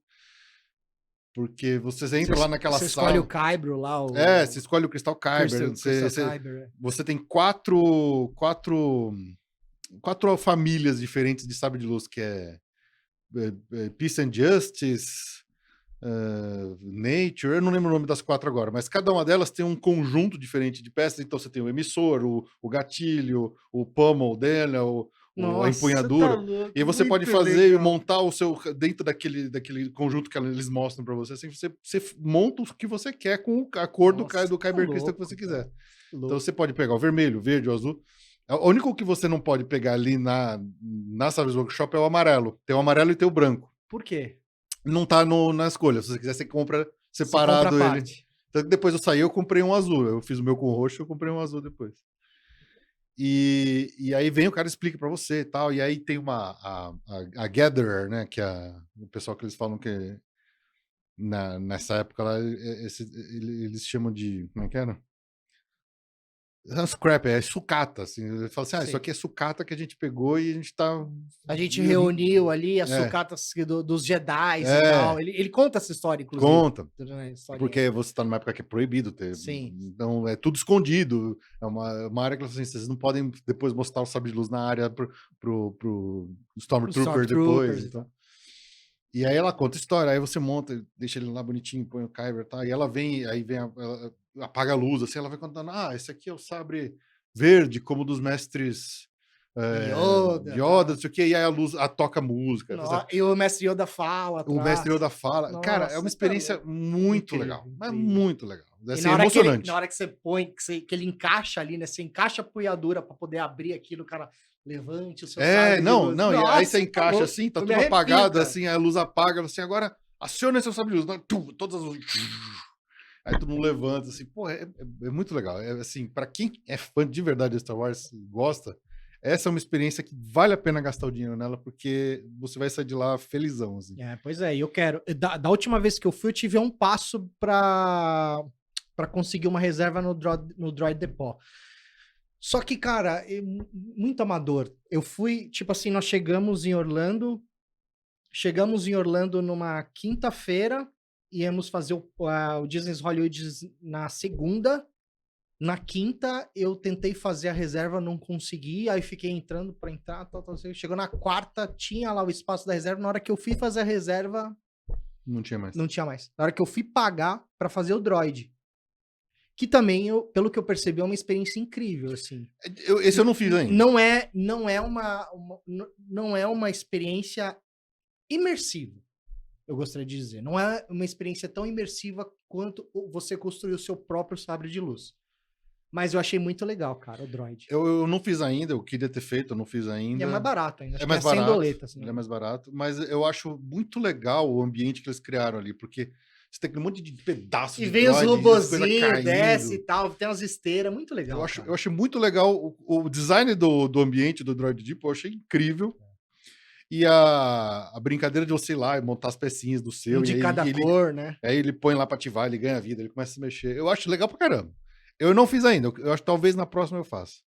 Porque você entra lá naquela Você sala. escolhe o Kyber lá. Você escolhe o Crystal Kyber. Você tem quatro famílias diferentes de sabre de luz, que é Peace and Justice, Nature, eu não lembro o nome das 4 agora, mas cada uma delas tem um conjunto diferente de peças, então você tem o emissor, o gatilho, o pommel dela, a empunhadura, e aí você pode fazer e montar o seu, dentro daquele conjunto que eles mostram para você, assim, você monta o que você quer com a cor do Kyber Crystal que você quiser. Então você pode pegar o vermelho, o verde, o azul. O único que você não pode pegar ali na Saves Workshop é o amarelo. Tem o amarelo e tem o branco. Por quê? Não tá na escolha. Se você quiser, você compra separado ele. Então, depois eu saí, eu comprei um azul. Eu fiz o meu com roxo, eu comprei um azul depois. E aí vem o cara explica pra você e tal. E aí tem a Gatherer, né? Que é o pessoal que eles falam que nessa época lá, eles chamam de... Como é que era? Scrap, é sucata, assim. Ele fala assim, isso aqui é sucata que a gente pegou e a gente tá... A gente reuniu ali as sucatas dos Jedi e tal. Ele conta essa história, inclusive. Conta. Porque você tá numa época que é proibido ter. Sim. Então é tudo escondido. É uma área que assim, vocês não podem depois mostrar o sabre de luz na área pro Stormtrooper depois. Então. E aí ela conta a história, aí você monta, deixa ele lá bonitinho, põe o Kyber e tal, e ela vem, ela apaga a luz, assim, ela vai contando, esse aqui é o sabre verde, como dos mestres Yoda, não sei o quê, e aí a luz toca música. E o mestre Yoda fala. O mestre Yoda fala. Nossa, cara, é uma experiência muito legal. É muito legal. Assim, emocionante. Na hora que você põe, que ele encaixa ali, né? Você encaixa a apoiadura para poder abrir aquilo, cara. Levante o seu sabre. Não. Nossa, e aí você encaixa assim, tá tudo apagado, assim, a luz apaga, assim, agora aciona seu sabre de luz. Todas as luzes. Aí todo mundo levanta, assim, pô, é muito legal. É assim, pra quem é fã de verdade de Star Wars, gosta, essa é uma experiência que vale a pena gastar o dinheiro nela, porque você vai sair de lá felizão, assim. Pois é, eu quero. Da última vez que eu fui, eu tive um passo pra conseguir uma reserva no Droid Depot. Só que, cara, muito amador. Eu fui, tipo assim, nós chegamos em Orlando numa quinta-feira, íamos fazer o Disney's Hollywood na segunda. Na quinta, eu tentei fazer a reserva, não consegui, aí fiquei entrando para entrar, tal. Chegou na quarta, tinha lá o espaço da reserva, na hora que eu fui fazer a reserva... Não tinha mais. Na hora que eu fui pagar para fazer o Droid. Que também, pelo que eu percebi, é uma experiência incrível, assim. Esse eu não fiz ainda. Não é uma experiência imersiva, eu gostaria de dizer. Não é uma experiência tão imersiva quanto você construir o seu próprio sabre de luz. Mas eu achei muito legal, cara, o Droid. Eu não fiz ainda, eu queria ter feito, eu não fiz ainda. E é mais barato ainda. É mais barato. 100 doletas. É mais barato, mas eu acho muito legal o ambiente que eles criaram ali, porque você tem aquele monte de pedaços de droid. E vem os robozinhos, desce e tal, tem umas esteiras, muito legal. Eu achei muito legal o design do ambiente do Droid Depot, eu achei incrível. E a brincadeira de você ir lá e montar as pecinhas do seu. De cada cor, né? Aí ele põe lá pra ativar, ele ganha vida, ele começa a se mexer. Eu acho legal pra caramba. Eu não fiz ainda, eu acho que talvez na próxima eu faça.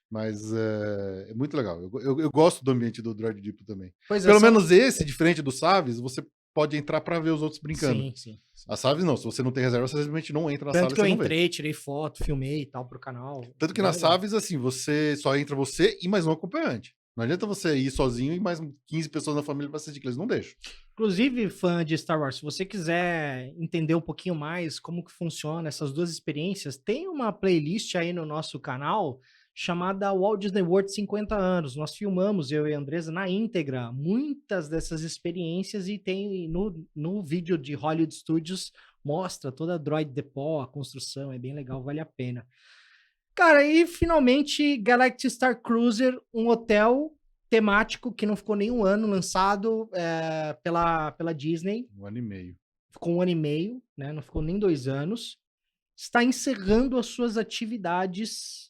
Mas é muito legal. Eu gosto do ambiente do Droid Depot também. Pelo menos esse, diferente do Saves, você pode entrar pra ver os outros brincando. Sim. As saves não, se você não tem reserva, você simplesmente não entra na sala Tanto e que eu você não vê. entrei, tirei foto, filmei e tal pro canal. Tanto que Bem nas legal. saves, assim, você só entra você e mais um acompanhante. Não adianta você ir sozinho e mais 15 pessoas na família pra assistir, que eles não deixam. Inclusive, fã de Star Wars, se você quiser entender um pouquinho mais como que funciona essas duas experiências, tem uma playlist aí no nosso canal chamada Walt Disney World 50 anos. Nós filmamos, eu e a Andresa, na íntegra, muitas dessas experiências e tem no vídeo de Hollywood Studios, mostra toda a Droid Depot, a construção, é bem legal, vale a pena. Cara, e finalmente Galactic Star Cruiser, um hotel temático que não ficou nem um ano lançado pela Disney. 1 ano e meio. Ficou 1 ano e meio, né? Não ficou nem 2 anos. Está encerrando as suas atividades.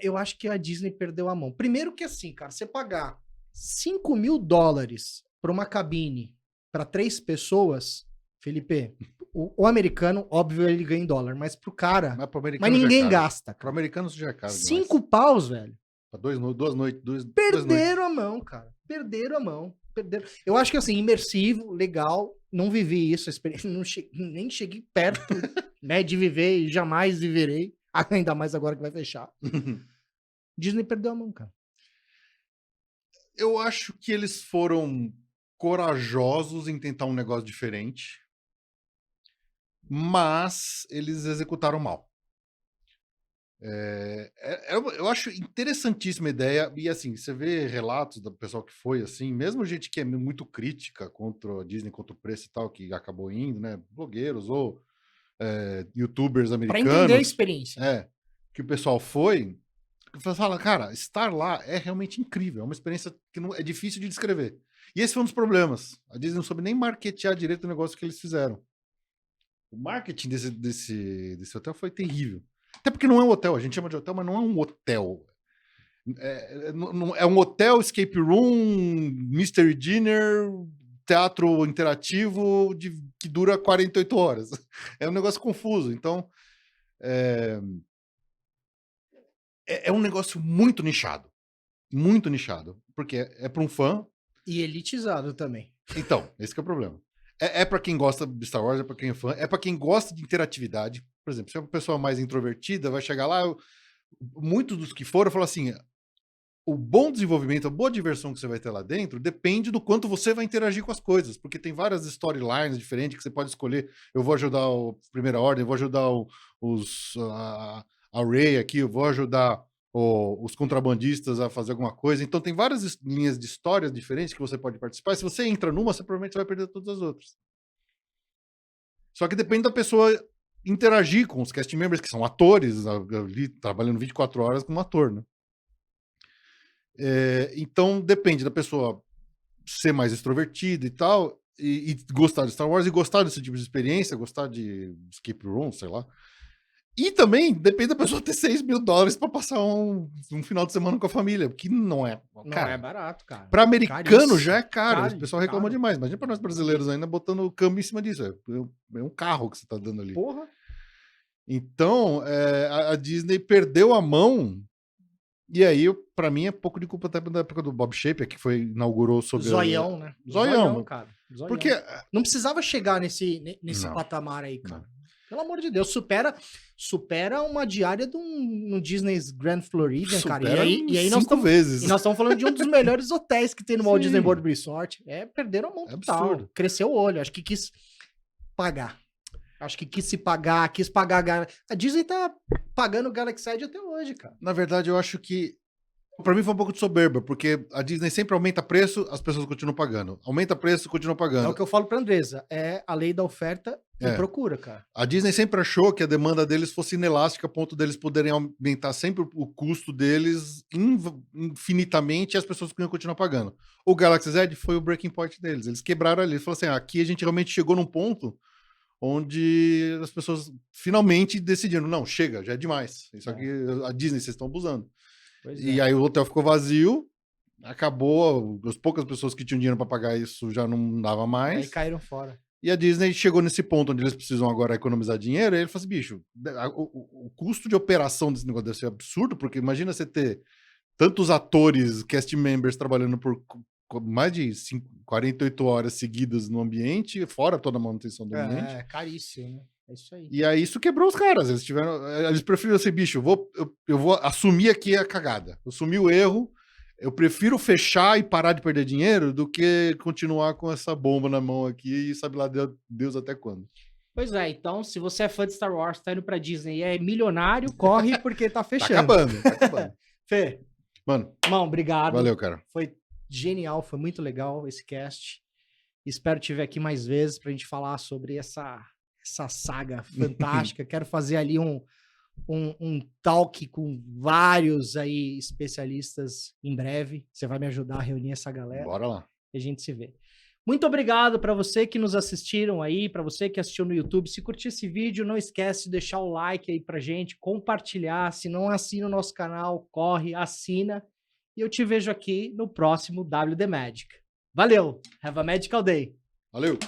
Eu acho que a Disney perdeu a mão. Primeiro que assim, cara, você pagar $5.000 para uma cabine para 3 pessoas, Felipe, o americano, óbvio, ele ganha em dólar, mas pro cara... Mas pro americano Mas já é ninguém caro. gasta. Pro Cara. americano isso já é caro. 5 paus, velho. Pra 2 noites. Perderam a mão, cara. Perderam a mão. Perderam. Eu acho que assim, imersivo, legal. Não vivi isso, a experiência, nem cheguei perto, né, de viver e jamais viverei. Ainda mais agora que vai fechar. Disney perdeu a mão, cara. Eu acho que eles foram corajosos em tentar um negócio diferente, mas eles executaram mal. Eu acho interessantíssima a ideia, e assim, você vê relatos do pessoal que foi assim, mesmo gente que é muito crítica contra a Disney, contra o preço e tal, que acabou indo, né, blogueiros ou youtubers Pra americanos. entender a experiência. Que o pessoal foi, que fala, cara, estar lá é realmente incrível, é uma experiência que não, é difícil de descrever. E esse foi um dos problemas, a Disney não soube nem marketear direito o negócio que eles fizeram. O marketing desse hotel foi terrível. Até porque não é um hotel, a gente chama de hotel, mas não é um hotel. É um hotel, escape room, mystery dinner, teatro interativo que dura 48 horas. É um negócio confuso. Então, é um negócio muito nichado. Muito nichado. Porque é para um fã. E elitizado também. Então, esse que é o problema. É para quem gosta de Star Wars, é para quem é fã, é para quem gosta de interatividade. Por exemplo, se é uma pessoa mais introvertida, vai chegar lá, muitos dos que foram falam assim, o bom desenvolvimento, a boa diversão que você vai ter lá dentro depende do quanto você vai interagir com as coisas, porque tem várias storylines diferentes que você pode escolher. Eu vou ajudar a Primeira Ordem, eu vou ajudar a Rey aqui, eu vou ajudar os contrabandistas a fazer alguma coisa. Então tem várias linhas de histórias diferentes que você pode participar. Se você entra numa, você provavelmente vai perder todas as outras. Só que depende da pessoa interagir com os cast members, que são atores, ali trabalhando 24 horas como ator, né? Então depende da pessoa ser mais extrovertida e tal, e gostar de Star Wars, e gostar desse tipo de experiência, gostar de escape room, sei lá. E também depende da pessoa ter $6.000 para passar um final de semana com a família, que não é. Cara, não é barato, cara. para americano Caríssimo. já é caro. Caro, O pessoal reclama caro. demais. Imagina para nós brasileiros ainda botando o câmbio em cima disso. É um carro que você tá dando ali. Porra. Então, a Disney perdeu a mão. E aí, para mim, é pouco de culpa até da época do Bob Shaper, que inaugurou sobre... Zoião, né? Zoião, cara. Zoião. Porque... Não precisava chegar nesse Não. patamar aí, cara. Não. Pelo amor de Deus, supera uma diária no Disney's Grand Floridian, cara. E aí nós 5 vezes. E nós estamos falando de um dos melhores hotéis que tem no Walt Sim. Disney World Resort. Perderam a mão total. Absurdo. Cresceu o olho. Acho que quis pagar. Quis pagar. A Disney tá pagando o Galaxy Edge até hoje, cara. Na verdade, eu acho que pra mim foi um pouco de soberba, porque a Disney sempre aumenta preço, as pessoas continuam pagando. Aumenta preço, continuam pagando. É o que eu falo pra Andresa. É a lei da oferta e procura, cara. A Disney sempre achou que a demanda deles fosse inelástica a ponto deles poderem aumentar sempre o custo deles infinitamente e as pessoas iam continuar pagando. O Galaxy Z foi o breaking point deles. Eles quebraram ali. Eles falaram assim, aqui a gente realmente chegou num ponto onde as pessoas finalmente decidiram, não, chega, já é demais. Isso aqui, a Disney, vocês estão abusando. E aí o hotel ficou vazio, acabou, as poucas pessoas que tinham dinheiro para pagar isso já não dava mais. Aí caíram fora. E a Disney chegou nesse ponto onde eles precisam agora economizar dinheiro, e ele falou assim, bicho, o custo de operação desse negócio deve ser absurdo, porque imagina você ter tantos atores, cast members trabalhando por mais de 48 horas seguidas no ambiente, fora toda a manutenção do ambiente. É caríssimo, né? É isso aí. E aí isso quebrou os caras. Eles preferiram assim, bicho, eu vou assumir aqui a cagada. Eu assumi o erro. Eu prefiro fechar e parar de perder dinheiro do que continuar com essa bomba na mão aqui e sabe lá Deus até quando. Pois é, então, se você é fã de Star Wars, tá indo pra Disney e é milionário, corre porque tá fechando. Tá acabando. Fê, Mano, irmão, obrigado. valeu, cara. Foi genial, foi muito legal esse cast. Espero te ver aqui mais vezes pra gente falar sobre essa saga fantástica. Quero fazer ali um talk com vários aí especialistas em breve. Você vai me ajudar a reunir essa galera. Bora lá. E a gente se vê. Muito obrigado para você que nos assistiram aí, para você que assistiu no YouTube. Se curtir esse vídeo, não esquece de deixar o like aí pra gente, compartilhar. Se não assina o nosso canal, corre, assina. E eu te vejo aqui no próximo WD Magic. Valeu! Have a Magical Day! Valeu!